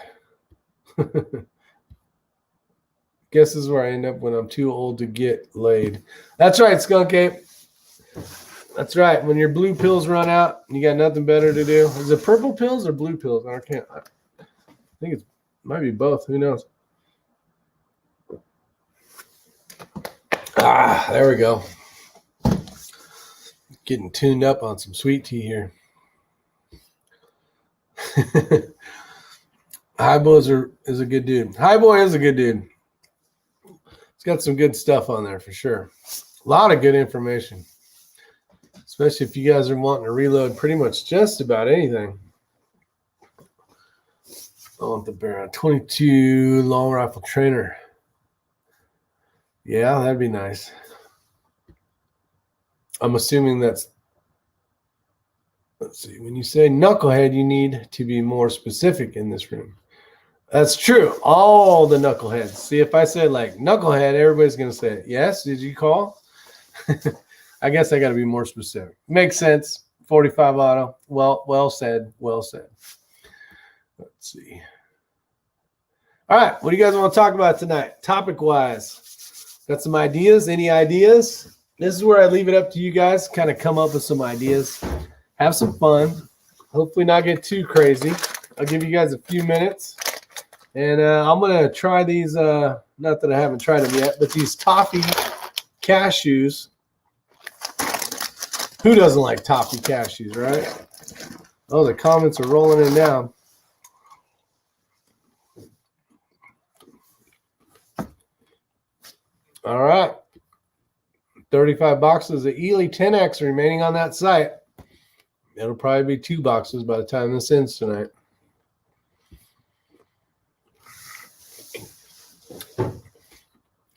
[SPEAKER 1] Guess this is where I end up when I'm too old to get laid. That's right, Skunk Ape. That's right. When your blue pills run out, you got nothing better to do. Is it purple pills or blue pills? I think it might be both. Who knows? There we go. Getting tuned up on some sweet tea here. Highboy is a good dude. Highboy is a good dude. It's got some good stuff on there for sure. A lot of good information. Especially if you guys are wanting to reload pretty much just about anything. I want the Baron 22 long rifle trainer. Yeah, that'd be nice. I'm assuming that's, let's see, when you say knucklehead, you need to be more specific in this room. That's true. All the knuckleheads. See, if I said like knucklehead, everybody's going to say, yes, did you call? I guess I got to be more specific. Makes sense. 45 auto. Well said. Well said. Let's see. All right. What do you guys want to talk about tonight? Topic-wise. Got some ideas? Any ideas? This is where I leave it up to you guys. Kind of come up with some ideas. Have some fun. Hopefully not get too crazy. I'll give you guys a few minutes. And I'm going to try these. Not that I haven't tried them yet. But these toffee cashews. Who doesn't like toffee cashews, right? Oh, the comments are rolling in now. All right. 35 boxes of Ely 10X remaining on that site. It'll probably be 2 boxes by the time this ends tonight.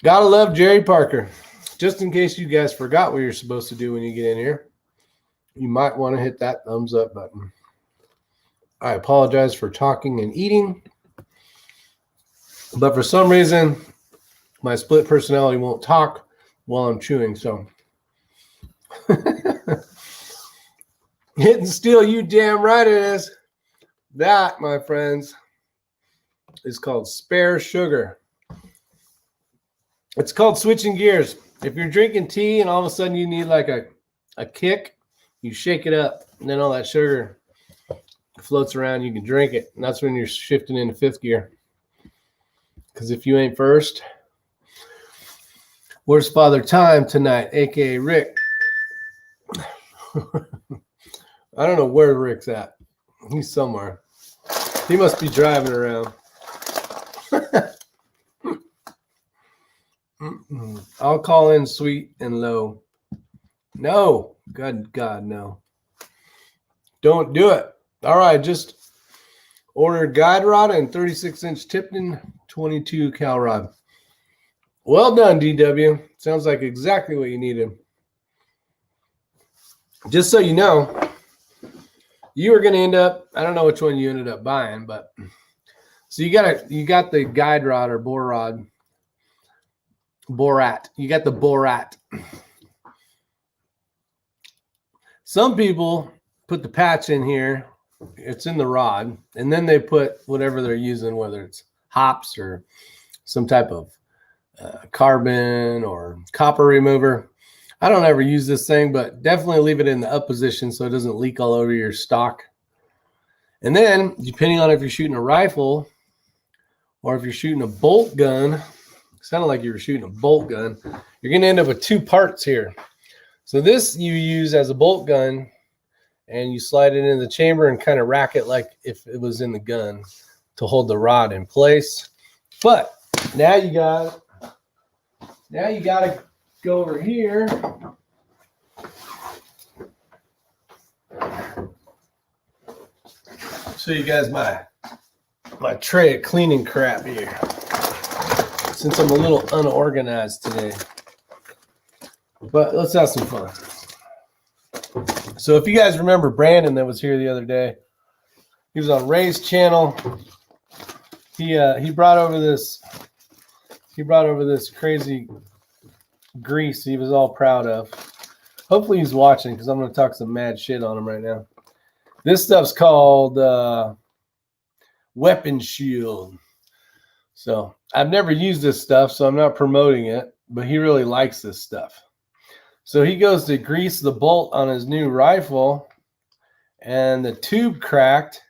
[SPEAKER 1] Gotta love Jerry Parker. Just in case you guys forgot what you're supposed to do when you get in here, you might want to hit that thumbs up button. I apologize for talking and eating, but for some reason, my split personality won't talk while I'm chewing. So, hit and steal, you damn right it is. That, my friends, is called spare sugar. It's called switching gears. If you're drinking tea and all of a sudden you need like a kick, you shake it up, and then all that sugar floats around. You can drink it, and that's when you're shifting into 5th gear. Because if you ain't first, where's Father Time tonight, a.k.a. Rick? I don't know where Rick's at. He's somewhere. He must be driving around. I'll call in sweet and low. No. Good God, no. Don't do it. All right, just ordered guide rod and 36-inch Tipton 22 cal rod. Well done, DW. Sounds like exactly what you needed. Just so you know, you are going to end up, I don't know which one you ended up buying, but so you got the guide rod or bore rod. Borat. You got the Borat. Some people put the patch in here. It's in the rod. And then they put whatever they're using, whether it's hops or some type of carbon or copper remover. I don't ever use this thing, but definitely leave it in the up position so it doesn't leak all over your stock. And then, depending on if you're shooting a rifle or if you're shooting a bolt gun, sounded like you were shooting a bolt gun, you're going to end up with 2 parts here. So this you use as a bolt gun, and you slide it in the chamber and kind of rack it like if it was in the gun to hold the rod in place. But now you got to go over here. Show you guys my tray of cleaning crap here, since I'm a little unorganized today. But let's have some fun. So if you guys remember Brandon that was here the other day, he was on Ray's channel. He brought over this crazy grease he was all proud of. Hopefully he's watching because I'm going to talk some mad shit on him right now. This stuff's called Weapon Shield. So I've never used this stuff, so I'm not promoting it, but he really likes this stuff. So he goes to grease the bolt on his new rifle, and the tube cracked,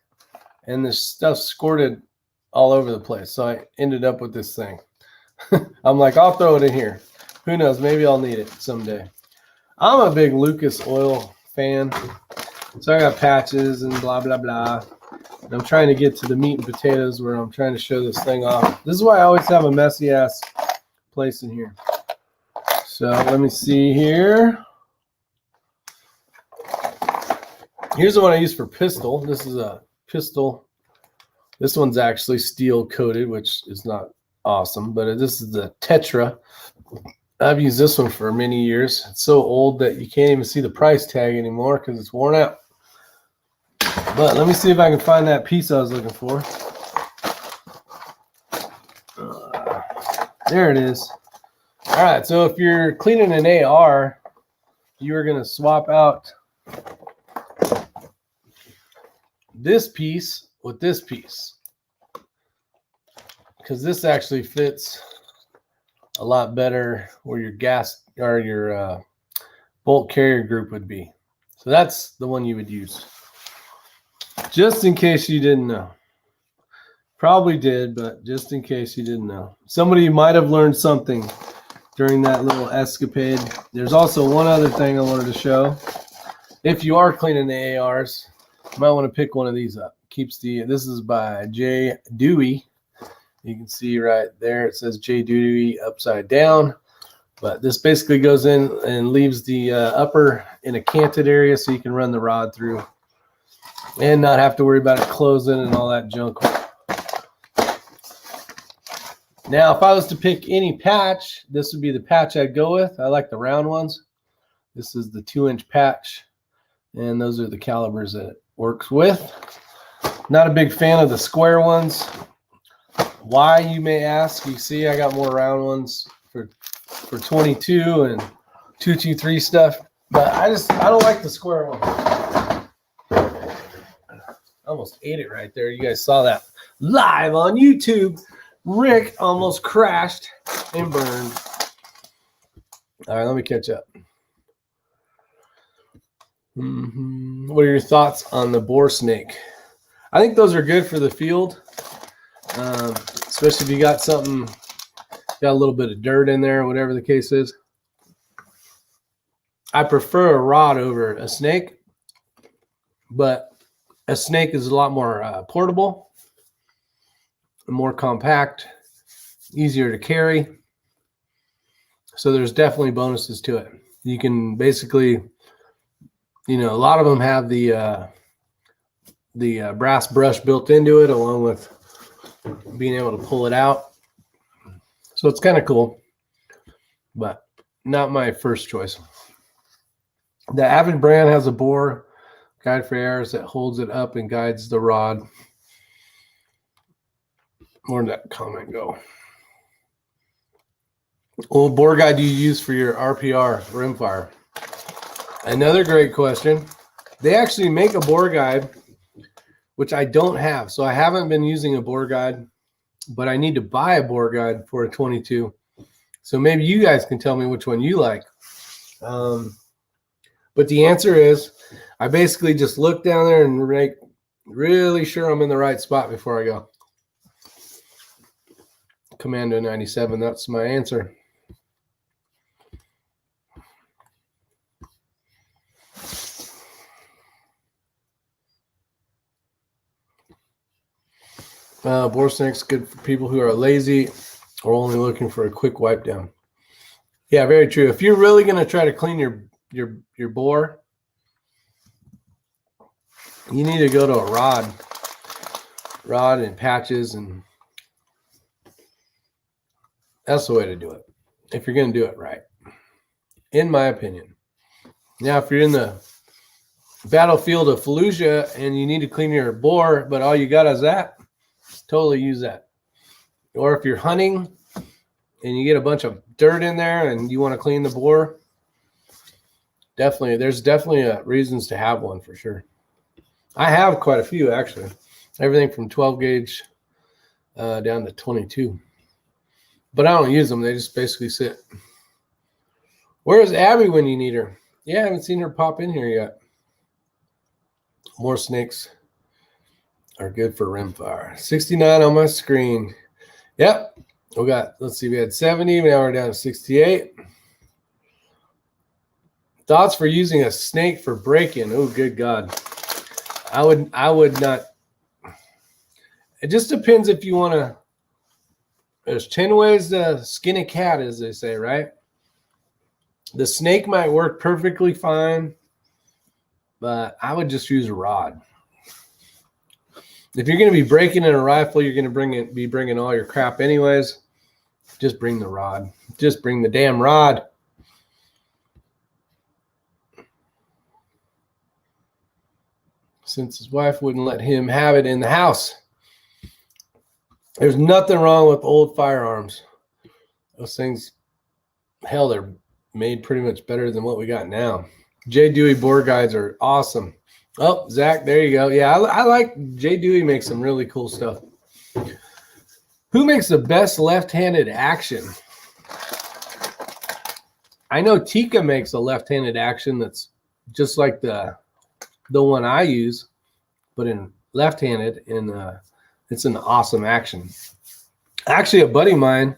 [SPEAKER 1] and the stuff squirted all over the place. So I ended up with this thing. I'm like, I'll throw it in here. Who knows? Maybe I'll need it someday. I'm a big Lucas Oil fan. So I got patches and blah, blah, blah. And I'm trying to get to the meat and potatoes where I'm trying to show this thing off. This is why I always have a messy ass place in here. So let me see here. Here's the one I use for pistol. This is a pistol. This one's actually steel coated, which is not awesome, but this is the Tetra. I've used this one for many years. It's so old that you can't even see the price tag anymore because it's worn out. But let me see if I can find that piece I was looking for. There it is. All right, so if you're cleaning an AR, you are going to swap out this piece with this piece, because this actually fits a lot better where your gas or your bolt carrier group would be. So that's the one you would use. Just in case you didn't know. Probably did, but just in case you didn't know. Somebody might have learned something during that little escapade. There's also one other thing I wanted to show. If you are cleaning the ARs, you might want to pick one of these up. This is by J. Dewey. You can see right there it says J. Dewey upside down. But this basically goes in and leaves the upper in a canted area so you can run the rod through and not have to worry about it closing and all that junk. Now, if I was to pick any patch, this would be the patch I'd go with. I like the round ones. This is the 2-inch patch, and those are the calibers that it works with. Not a big fan of the square ones. Why, you may ask? You see, I got more round ones for 22 and 223 stuff, but I don't like the square one. I almost ate it right there. You guys saw that live on YouTube. Rick almost crashed and burned. All right, let me catch up. What are your thoughts on the boar snake? I think those are good for the field, especially if you got something, got a little bit of dirt in there, whatever the case is. I prefer a rod over a snake, but a snake is a lot more portable, more compact, easier to carry. So there's definitely bonuses to it. You can basically, a lot of them have the brass brush built into it, along with being able to pull it out. So it's kind of cool, but not my first choice. The Avid brand has a bore guide for ARs that holds it up and guides the rod. Where'd that comment go? What bore guide do you use for your RPR rimfire? Another great question. They actually make a bore guide, which I don't have. So I haven't been using a bore guide, but I need to buy a bore guide for a 22. So maybe you guys can tell me which one you like. But the answer is, I basically just look down there and make really sure I'm in the right spot before I go. Commando 97, that's my answer. Bore snake's good for people who are lazy or only looking for a quick wipe down. Yeah, very true. If you're really going to try to clean your bore, you need to go to a rod and patches, and that's the way to do it if you're going to do it right, in my opinion. Now, if you're in the battlefield of Fallujah and you need to clean your bore, but all you got is that, totally use that. Or if you're hunting and you get a bunch of dirt in there and you want to clean the bore, there's definitely reasons to have one for sure. I have quite a few actually. Everything from 12 gauge down to 22. But I don't use them. They just basically sit. Where's Abby when you need her? Yeah, I haven't seen her pop in here yet. More snakes are good for rimfire. 69 on my screen. Yep. We had 70. Now we're down to 68. Thoughts for using a snake for break-in. Oh, good God. I would not. It just depends if you want to. There's 10 ways to skin a cat, as they say, right? The snake might work perfectly fine, but I would just use a rod. If you're going to be breaking in a rifle, you're going to be bringing all your crap anyways. Just bring the rod. Just bring the damn rod. Since his wife wouldn't let him have it in the house. There's nothing wrong with old firearms. Those things, hell, they're made pretty much better than what we got now. J. Dewey bore guides are awesome. Oh, Zach, there you go. Yeah, I like J. Dewey makes some really cool stuff. Who makes the best left-handed action? I know Tika makes a left-handed action that's just like the one I use, but in left-handed, and it's an awesome action. Actually, a buddy of mine,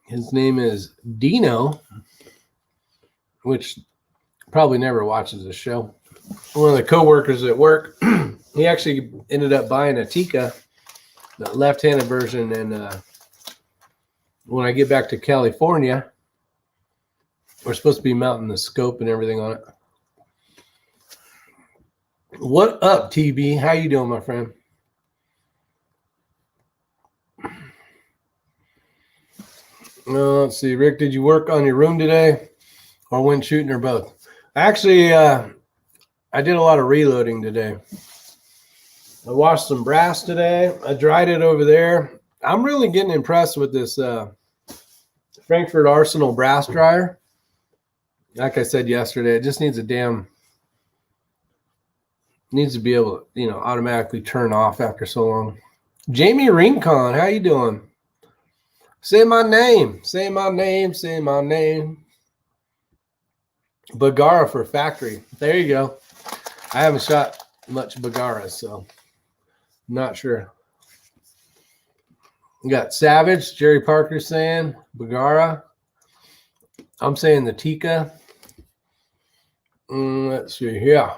[SPEAKER 1] his name is Dino, which probably never watches the show. One of the coworkers at work, he actually ended up buying a Tika, the left-handed version, and when I get back to California, we're supposed to be mounting the scope and everything on it. What up, TB? How you doing, my friend? Let's see, Rick, did you work on your room today or went shooting or both? Actually, I did a lot of reloading today. I washed some brass today. I dried it over there. I'm really getting impressed with this Frankford Arsenal brass dryer. Like I said yesterday, it just needs needs to be able to, automatically turn off after so long. Jamie Rincon, how you doing? Say my name. Say my name. Say my name. Bagara for factory. There you go. I haven't shot much Bagara, so I'm not sure. You got Savage, Jerry Parker saying Bagara. I'm saying the Tika. Let's see. Yeah.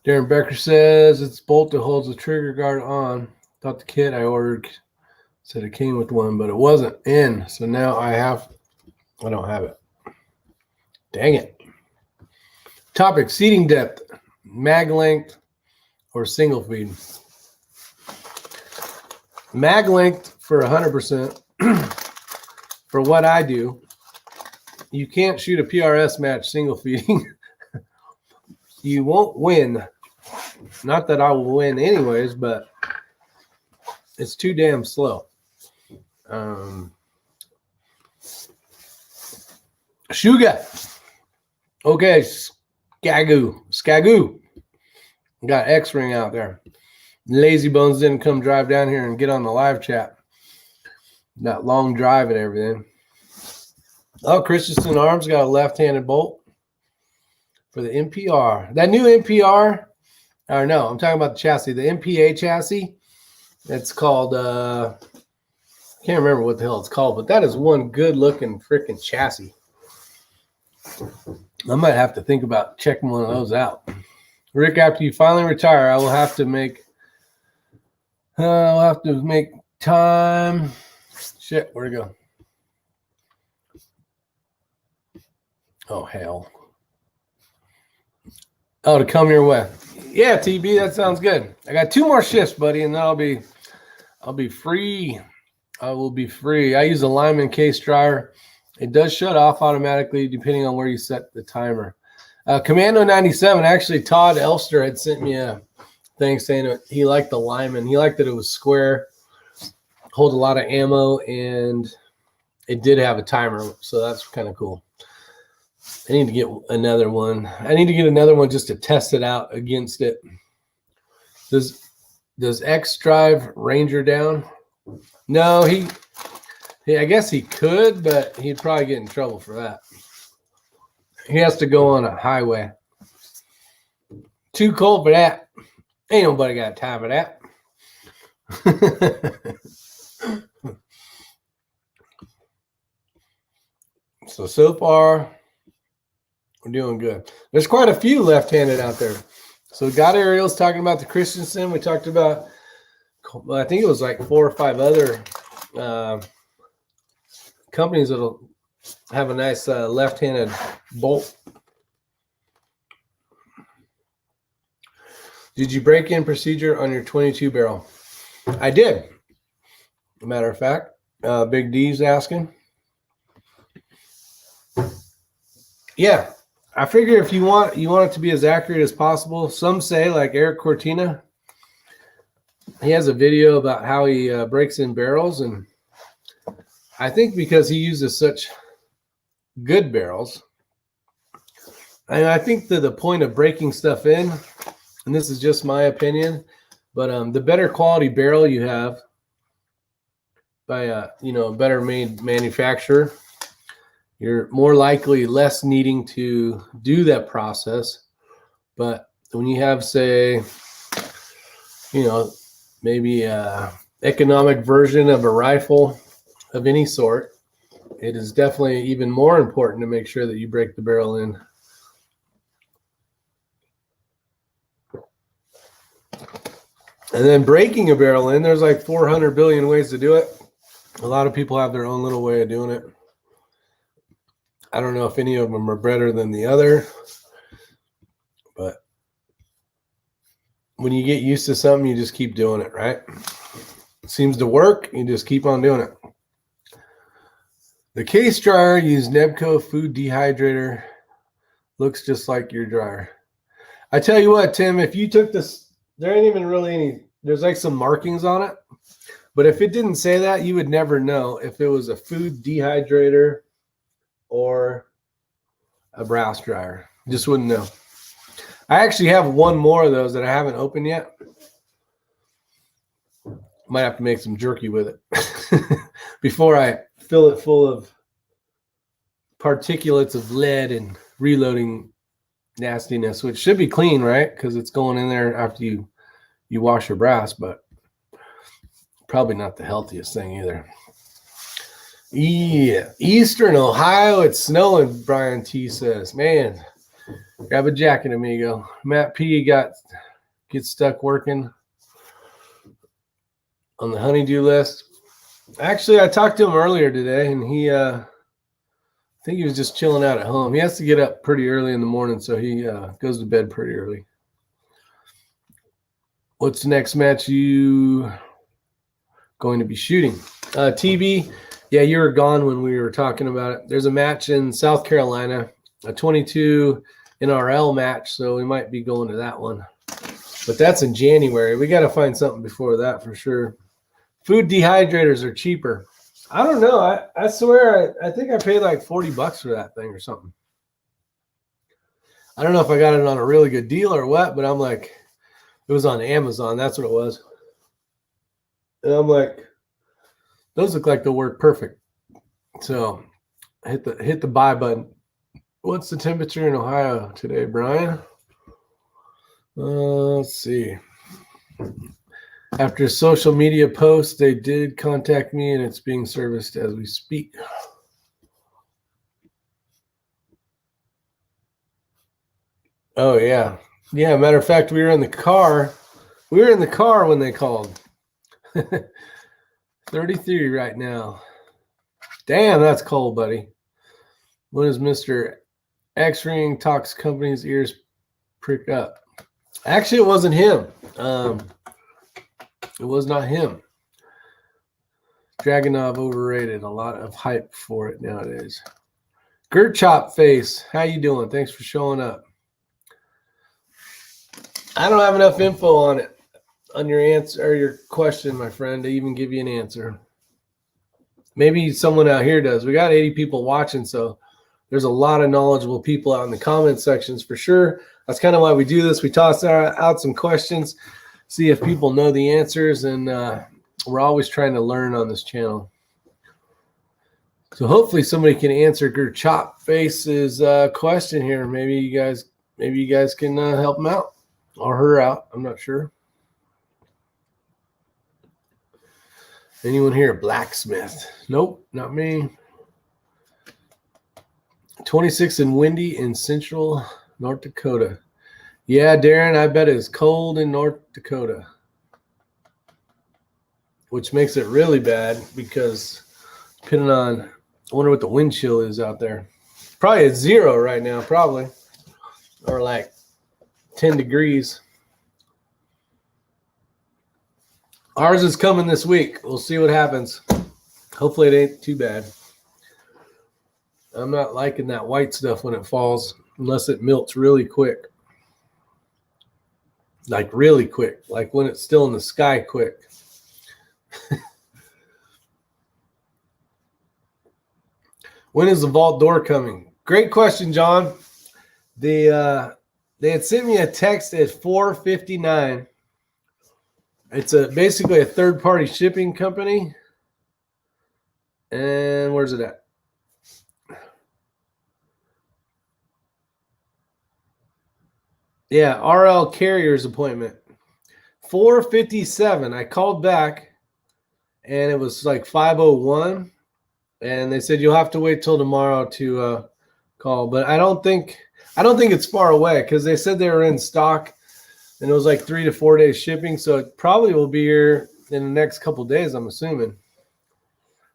[SPEAKER 1] Darren Becker says it's bolt that holds the trigger guard on. Thought the kit I ordered said it came with one, but it wasn't in. So now I don't have it. Dang it. Topic, seating depth, mag length, or single feed. Mag length for 100%. For what I do, you can't shoot a PRS match single feeding. You won't win. Not that I will win anyways, but it's too damn slow. Shuga. Okay, Skagoo. Got X-Ring out there. Lazy Bones didn't come drive down here and get on the live chat. That long drive and everything. Oh, Christensen Arms got a left-handed bolt for the NPR. That new NPR, or no, I'm talking about the chassis. The MPA chassis. It's called, I can't remember what the hell it's called, but that is one good-looking freaking chassis. I might have to think about checking one of those out. Rick, after you finally retire, I'll have to make time. Shit, where'd it go? Oh, hell. Oh, to come your way. Yeah, TB, that sounds good. I got 2 more shifts, buddy, and then I'll be free. I will be free. I use a Lyman case dryer. It does shut off automatically depending on where you set the timer. Commando 97, actually, Todd Elster had sent me a thing saying he liked the Lyman. He liked that it was square, hold a lot of ammo, and it did have a timer, so that's kind of cool. I need to get another one. I need to get another one just to test it out against it. Does X drive Ranger down? No, I guess he could, but he'd probably get in trouble for that. He has to go on a highway. Too cold for that. Ain't nobody got time for that. So far, we're doing good. There's quite a few left-handed out there. So God Ariel's talking about the Christensen. We talked about, I think it was like 4 or 5 other companies that'll have a nice left-handed bolt. Did you break in procedure on your 22 barrel? I did. As a matter of fact, Big D's asking. Yeah, I figure if you want it to be as accurate as possible. Some say, like Eric Cortina, he has a video about how he breaks in barrels, and I think because he uses such good barrels, and I think that the point of breaking stuff in, and this is just my opinion, but the better quality barrel you have by a better made manufacturer, you're more likely less needing to do that process. But when you have, say, maybe a economic version of a rifle of any sort, it is definitely even more important to make sure that you break the barrel in. And then breaking a barrel in, there's like 400 billion ways to do it. A lot of people have their own little way of doing it. I don't know if any of them are better than the other, but when you get used to something, you just keep doing it, right? It seems to work. You just keep on doing it. The case dryer used Nebco food dehydrator. Looks just like your dryer. I tell you what, Tim, if you took this, there ain't even really any, there's like some markings on it, but if it didn't say that, you would never know if it was a food dehydrator or a browse dryer. Just wouldn't know. I actually have one more of those that I haven't opened yet. Might have to make some jerky with it before I fill it full of particulates of lead and reloading nastiness, which should be clean, right? Because it's going in there after you wash your brass, but probably not the healthiest thing either. Yeah, Eastern Ohio, it's snowing, Brian T says. Man, grab a jacket, amigo. Matt P gets stuck working on the honeydew list. Actually, I talked to him earlier today, and he I think he was just chilling out at home. He has to get up pretty early in the morning, so he goes to bed pretty early. What's the next match you going to be shooting? TV. Yeah, you were gone when we were talking about it. There's a match in South Carolina, a 22 NRL match, so we might be going to that one. But that's in January. We got to find something before that for sure. Food dehydrators are cheaper. I don't know. I swear, I think I paid like $40 for that thing or something. I don't know if I got it on a really good deal or what, but I'm like, it was on Amazon. That's what it was. And I'm like, those look like they'll work perfect. So hit the buy button. What's the temperature in Ohio today, Brian? Let's see. After a social media post, they did contact me, and it's being serviced as we speak. Oh, yeah. Yeah, matter of fact, we were in the car. We were in the car when they called. 33 right now. Damn, that's cold, buddy. When does Mr. X-Ring Talks Company's ears prick up? Actually, it wasn't him. It was not him. Dragunov overrated. A lot of hype for it nowadays. Gert Chop Face, how you doing? Thanks for showing up. I don't have enough info on it, on your answer or your question, my friend, to even give you an answer. Maybe someone out here does. We got 80 people watching, so there's a lot of knowledgeable people out in the comment sections for sure. That's kind of why we do this. We toss out some questions, see if people know the answers, and we're always trying to learn on this channel. So hopefully somebody can answer Chop Face's question here. Maybe you guys can help him out or her out. I'm not sure. Anyone here? Blacksmith? Nope, not me. 26 and windy in central North Dakota. Yeah, Darren, I bet it's cold in North Dakota, which makes it really bad because depending on, I wonder what the wind chill is out there. Probably at 0 right now, probably, or like 10 degrees. Ours is coming this week. We'll see what happens. Hopefully it ain't too bad. I'm not liking that white stuff when it falls unless it melts really quick. Like really quick. Like when it's still in the sky quick. When is the vault door coming? Great question, John. They had sent me a text at 4:59. It's basically a third-party shipping company. And where's it at? Yeah, RL Carrier's appointment. 4:57. I called back, and it was like 5:01. And they said you'll have to wait till tomorrow to call. But I don't think it's far away because they said they were in stock. And it was like 3 to 4 days shipping, so it probably will be here in the next couple days, I'm assuming.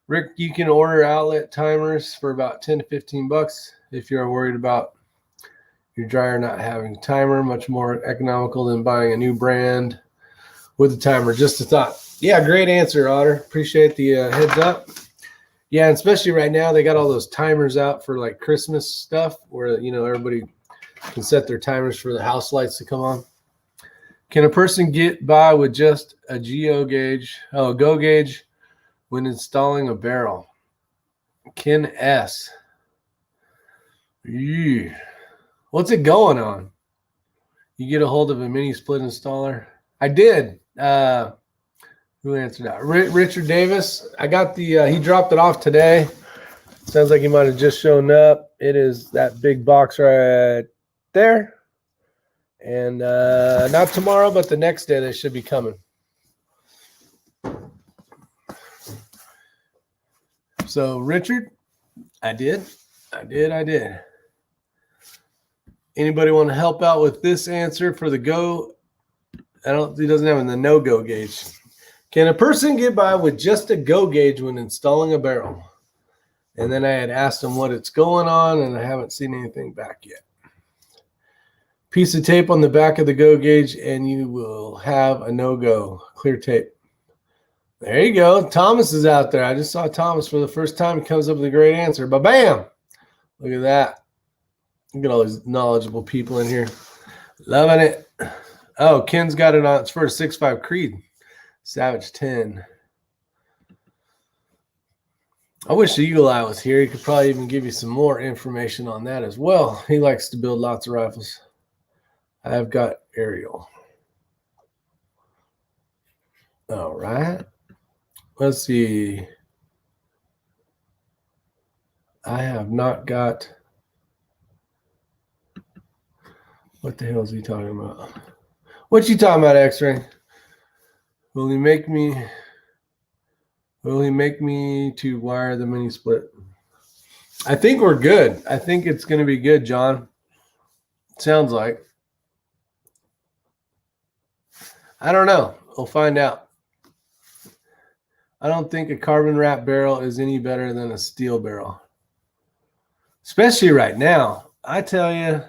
[SPEAKER 1] Rick, you can order outlet timers for about 10 to 15 bucks if you're worried about your dryer not having a timer. Much more economical than buying a new brand with a timer. Just a thought. Yeah, great answer, Otter. Appreciate the heads up. Yeah, and especially right now, they got all those timers out for like Christmas stuff where, everybody can set their timers for the house lights to come on. Can a person get by with just a go gauge when installing a barrel? Ken S. Ew. What's it going on? You get a hold of a mini split installer? I did. Who answered that? Richard Davis. I got he dropped it off today. Sounds like he might have just shown up. It is that big box right there. And not tomorrow, but the next day they should be coming. So, Richard, I did. Anybody want to help out with this answer for the go? He doesn't have the no-go gauge. Can a person get by with just a go gauge when installing a barrel? And then I had asked him what it's going on, and I haven't seen anything back yet. Piece of tape on the back of the go gauge, and you will have a no-go. Clear tape. There you go. Thomas is out there. I just saw Thomas for the first time. He comes up with a great answer. But bam! Look at that. Look at all these knowledgeable people in here. Loving it. Oh, Ken's got it on. It's for a 6.5 Creed. Savage 10. I wish the Eagle Eye was here. He could probably even give you some more information on that as well. He likes to build lots of rifles. I've got Ariel. All right. Let's see. I have not got. What the hell is he talking about? What you talking about, X-Ray? Will he make me to wire the mini split? I think we're good. I think it's going to be good, John. Sounds like. I don't know. We'll find out. I don't think a carbon wrap barrel is any better than a steel barrel. Especially right now. I tell you,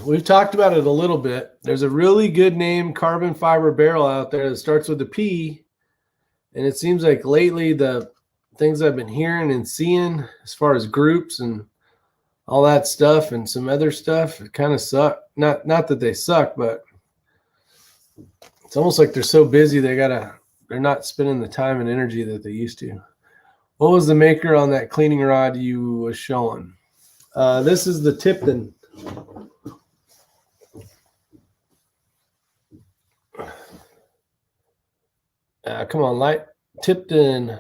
[SPEAKER 1] we've talked about it a little bit. There's a really good name carbon fiber barrel out there that starts with a P. And it seems like lately the things I've been hearing and seeing as far as groups and all that stuff and some other stuff. It kind of suck. Not that they suck, but it's almost like they're so busy they're not spending the time and energy that they used to. What was the maker on that cleaning rod you was showing? This is the Tipton. Come on, light. Tipton.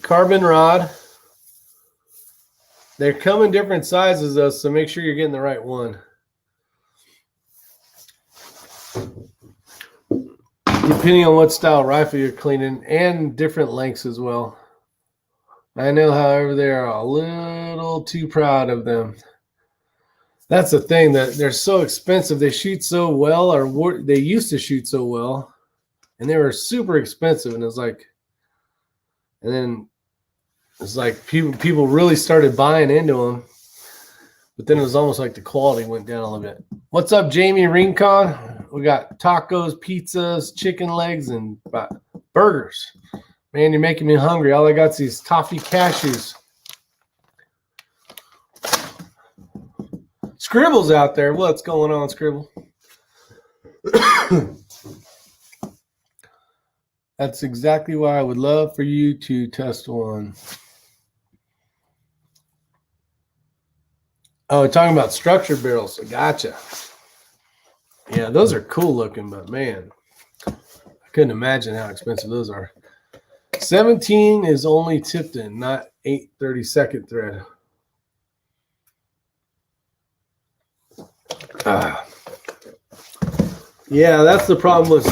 [SPEAKER 1] Carbon rod. They come in different sizes, though, so make sure you're getting the right one. Depending on what style rifle you're cleaning, and different lengths as well. I know, however, they are a little too proud of them. That's the thing, that they're so expensive. They shoot so well, or they used to shoot so well, and they were super expensive. And it's like, and then it's like people really started buying into them, but then it was almost like the quality went down a little bit. What's up, Jamie Rincon? We got tacos, pizzas, chicken legs, and burgers. Man, you're making me hungry. All I got is these toffee cashews. Scribble's out there. What's going on, Scribble? That's exactly why I would love for you to test one. Oh, talking about structured barrels. Gotcha. Yeah, those are cool looking, but man, I couldn't imagine how expensive those are. 17 is only Tipton, not 8/32 thread. Yeah, that's the problem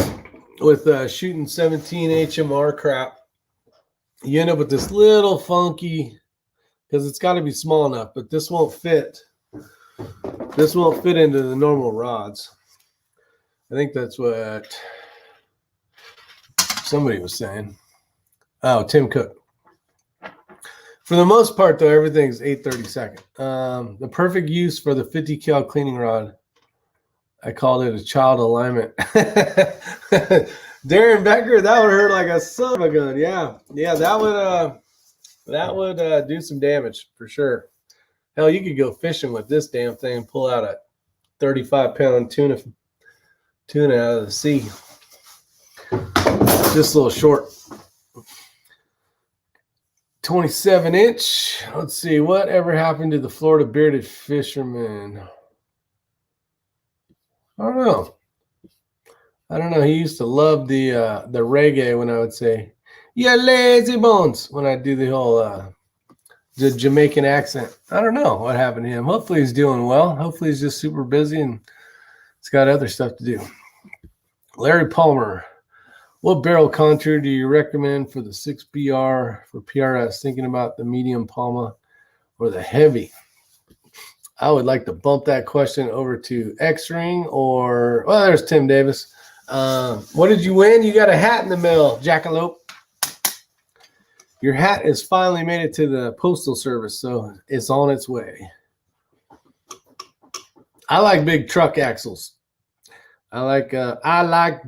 [SPEAKER 1] with shooting 17 HMR crap. You end up with this little funky, because it's got to be small enough, but this won't fit. This won't fit into the normal rods. I think that's what somebody was saying. Oh, Tim Cook. For the most part, though, everything's 8/32. The perfect use for the 50 cal cleaning rod. I called it a child alignment. Darren Becker, that would hurt like a son of a gun. Yeah, that would do some damage for sure. Hell, you could go fishing with this damn thing and pull out a 35-pound tuna out of the sea. Just a little short. 27-inch. Let's see. Whatever happened to the Florida bearded fisherman? I don't know. He used to love the reggae when I would say, "Yeah, lazy bones," when I do the whole the Jamaican accent. I don't know what happened to him. Hopefully he's doing well. Hopefully he's just super busy and he's got other stuff to do. Larry Palmer. What barrel contour do you recommend for the 6BR for PRS? Thinking about the medium Palma or the heavy? I would like to bump that question over to X-Ring or, well, there's Tim Davis. What did you win? You got a hat in the mail, Jackalope. Your hat has finally made it to the postal service, so it's on its way. I like big truck axles. I like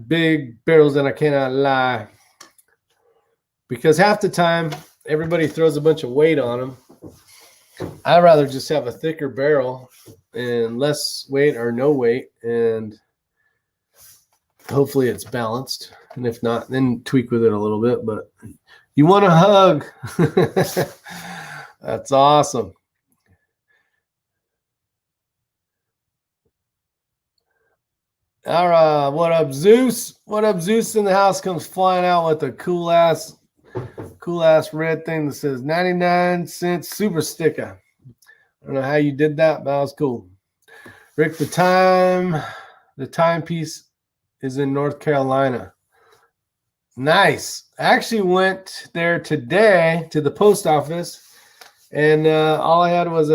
[SPEAKER 1] big barrels, and I cannot lie. Because half the time, everybody throws a bunch of weight on them. I'd rather just have a thicker barrel and less weight or no weight, and hopefully it's balanced. And if not, then tweak with it a little bit. But you want a hug. That's awesome. All right, what up, Zeus? What up, Zeus in the house comes flying out with a cool ass red thing that says 99-cent super sticker. I don't know how you did that, but that was cool. Rick, the timepiece is in North Carolina. Nice. I actually went there today to the post office, and all I had was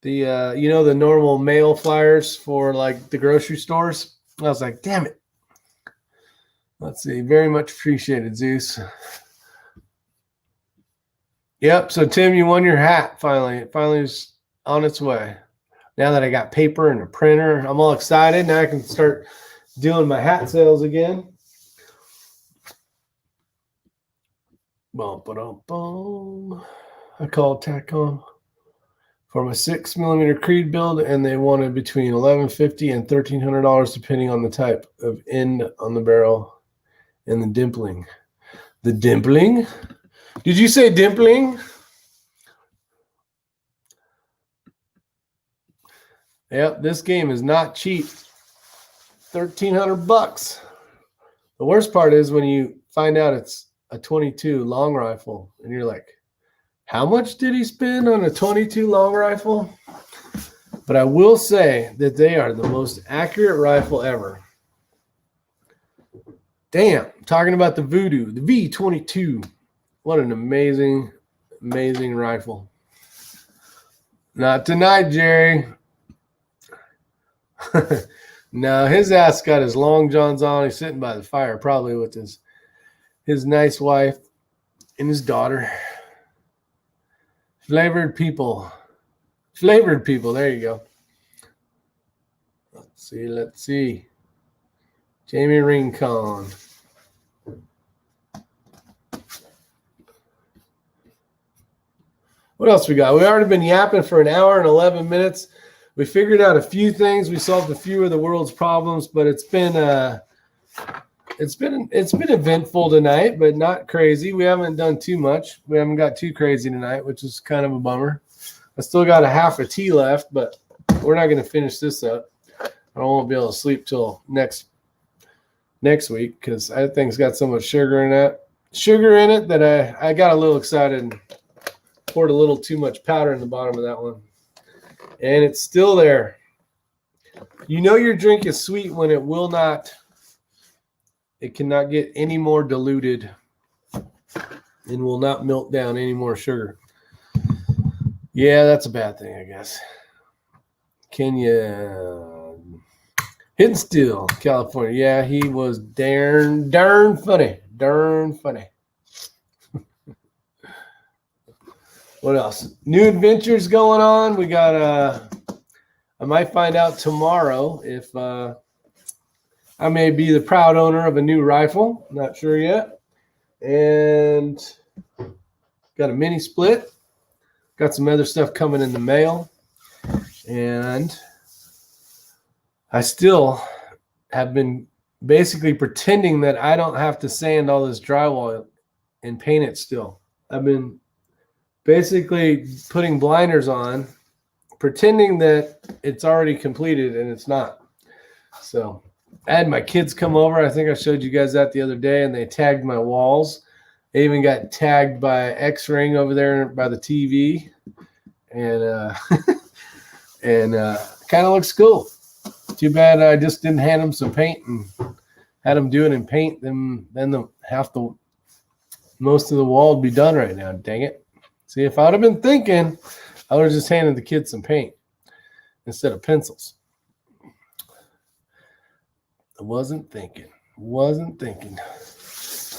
[SPEAKER 1] the normal mail flyers for like the grocery stores. I was like, damn it. Let's see. Very much appreciated, Zeus. Yep. So Tim, you won your hat finally. It finally is on its way. Now that I got paper and a printer, I'm all excited. Now I can start doing my hat sales again. Bum, ba-dum, bum. I called TACCOM for my 6mm Creed build, and they wanted between $1,150 and $1,300 depending on the type of end on the barrel and the dimpling. The dimpling? Did you say dimpling? Yep, this game is not cheap. $1,300. The worst part is when you find out it's a 22 long rifle, and you're like, how much did he spend on a 22 long rifle? But I will say that they are the most accurate rifle ever. Damn, talking about the Voodoo, the V22. What an amazing, amazing rifle. Not tonight, Jerry. No, his ass got his long johns on. He's sitting by the fire, probably with his nice wife and his daughter. Flavored people. Flavored people. There you go. Let's see. Jamie Rincon. What else we got? We've already been yapping for an hour and 11 minutes. We figured out a few things. We solved a few of the world's problems, but it's been eventful tonight, but not crazy. We haven't done too much. We haven't got too crazy tonight, which is kind of a bummer. I still got a half a tea left, but we're not going to finish this up. I won't be able to sleep till next week because that thing's got so much sugar in it that I got a little excited and poured a little too much powder in the bottom of that one. And it's still there. You know your drink is sweet when it cannot get any more diluted and will not melt down any more sugar. Yeah, that's a bad thing, I guess. Kenya, Hidden Steel, California. Yeah, he was darn funny. Darn funny. What else? New adventures going on. We got I might find out tomorrow if I may be the proud owner of a new rifle. Not sure yet. And got a mini split. Got some other stuff coming in the mail. And I still have been basically pretending that I don't have to sand all this drywall and paint it still. I've been basically putting blinders on, pretending that it's already completed, and it's not. So I had my kids come over. I think I showed you guys that the other day, and they tagged my walls. They even got tagged by X-Ring over there by the TV. And kind of looks cool. Too bad I just didn't hand them some paint and had them do it in paint. Then most of the wall would be done right now. Dang it. See, if I would have been thinking, I would have just handed the kids some paint instead of pencils. I wasn't thinking.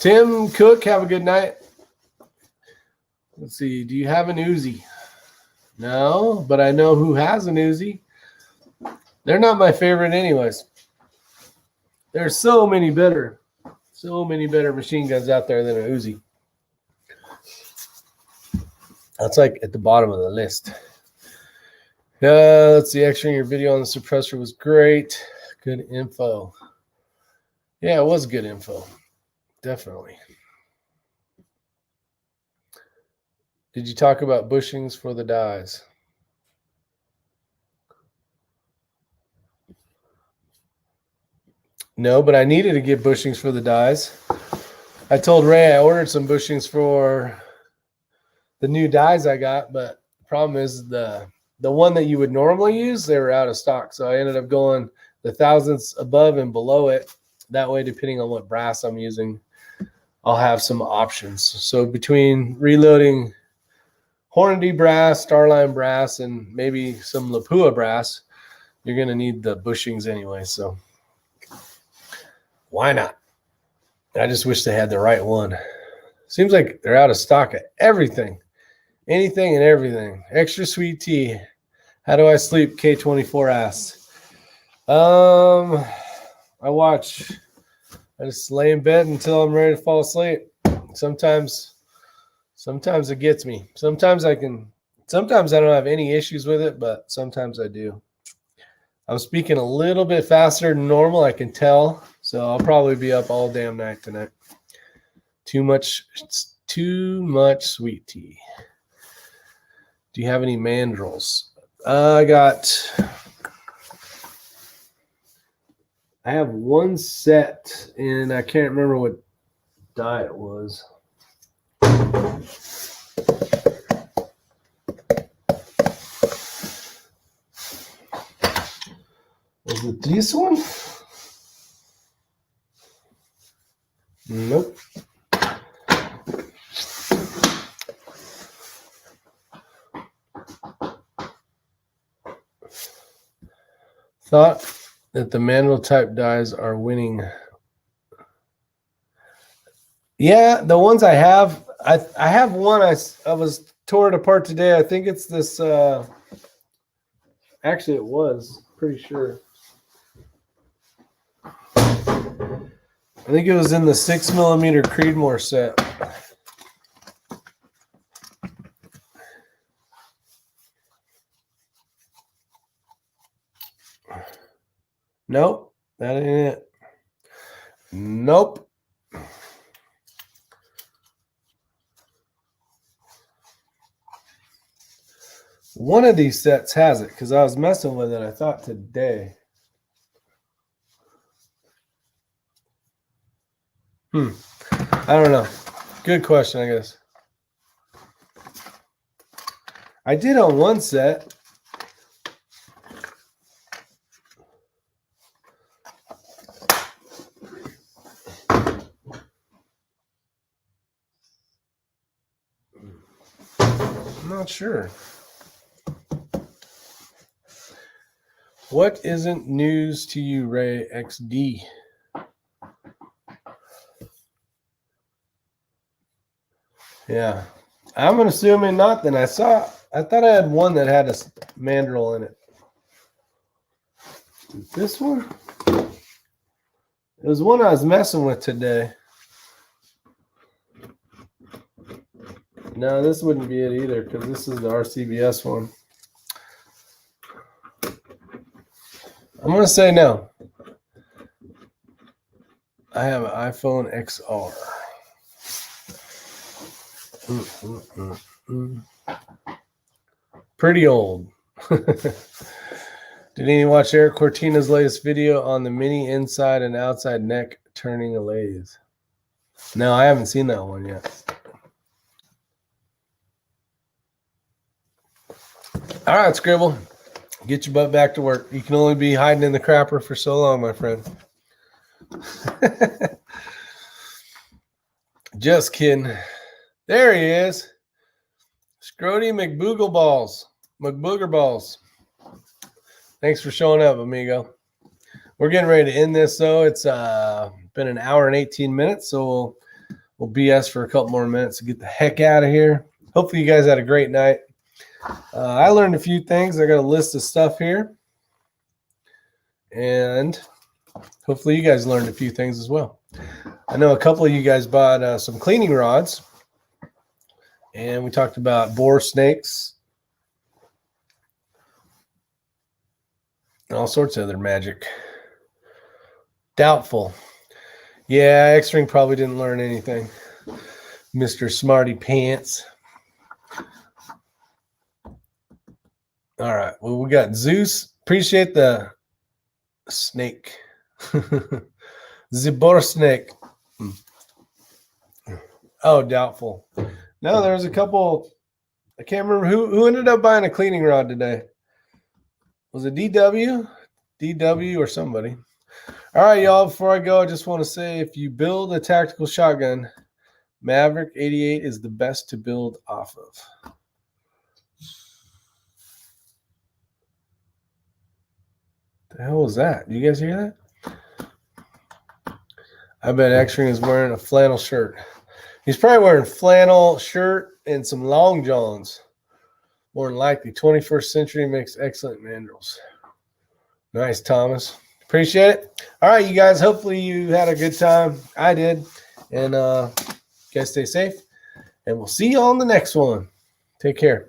[SPEAKER 1] Tim Cook, have a good night. Let's see. Do you have an Uzi? No, but I know who has an Uzi. They're not my favorite anyways. There's so many better machine guns out there than an Uzi. That's like at the bottom of the list. Let's see. Actually, your video on the suppressor was great. Good info. Yeah, it was good info. Definitely. Did you talk about bushings for the dies? No, but I needed to get bushings for the dies. I told Ray I ordered some bushings for the new dies I got, but the problem is the one that you would normally use, they were out of stock. So I ended up going the thousandths above and below it. That way, depending on what brass I'm using, I'll have some options. So between reloading Hornady brass, Starline brass, and maybe some Lapua brass, you're going to need the bushings anyway. So why not? I just wish they had the right one. Seems like they're out of stock of everything. Anything and everything. Extra sweet tea. How do I sleep? K24 asks. I just lay in bed until I'm ready to fall asleep. Sometimes Sometimes it gets me. Sometimes I don't have any issues with it, but sometimes I do. I'm speaking a little bit faster than normal, I can tell. So I'll probably be up all damn night tonight. Too much sweet tea. Do you have any mandrels? I have one set, and I can't remember what dye it was. Was it this one? Nope. Thought that the mandrel type dyes are winning. Yeah, the ones I have, I have one I was tore it apart today. I think it's this. Actually, it was pretty sure. I think it was in the 6mm Creedmoor set. Nope, that ain't it. Nope. One of these sets has it because I was messing with it, I thought, today. I don't know. Good question, I guess. I did on one set. I'm not sure. What isn't news to you, Ray XD? Yeah, I'm assuming not. Then I thought I had one that had a mandrel in it. This one? It was one I was messing with today. No, this wouldn't be it either because this is the RCBS one. I'm going to say no. I have an iPhone XR. Pretty old. Did anyone watch Eric Cortina's latest video on the mini inside and outside neck turning a lathe? No, I haven't seen that one yet. All right, Scribble. Get your butt back to work. You can only be hiding in the crapper for so long, my friend. Just kidding. There he is. Scrody McBooger Balls. Thanks for showing up, amigo. We're getting ready to end this, though. It's been an hour and 18 minutes, so we'll BS for a couple more minutes to get the heck out of here. Hopefully you guys had a great night. I learned a few things. I got a list of stuff here. And hopefully you guys learned a few things as well. I know a couple of you guys bought some cleaning rods. And we talked about boar snakes. And all sorts of other magic. Doubtful. Yeah, X-Ring probably didn't learn anything. Mr. Smarty Pants. All right. Well, we got Zeus. Appreciate the snake. Zibor snake. Oh, doubtful. No, there was a couple. I can't remember who ended up buying a cleaning rod today. Was it DW? DW or somebody. All right, y'all. Before I go, I just want to say if you build a tactical shotgun, Maverick 88 is the best to build off of. The hell was that? Do you guys hear that? I bet X-Ring is wearing a flannel shirt. He's probably wearing flannel shirt and some long johns. More than likely. 21st century makes excellent mandrels. Nice, Thomas. Appreciate it. All right, you guys. Hopefully you had a good time. I did. And you guys stay safe. And we'll see you on the next one. Take care.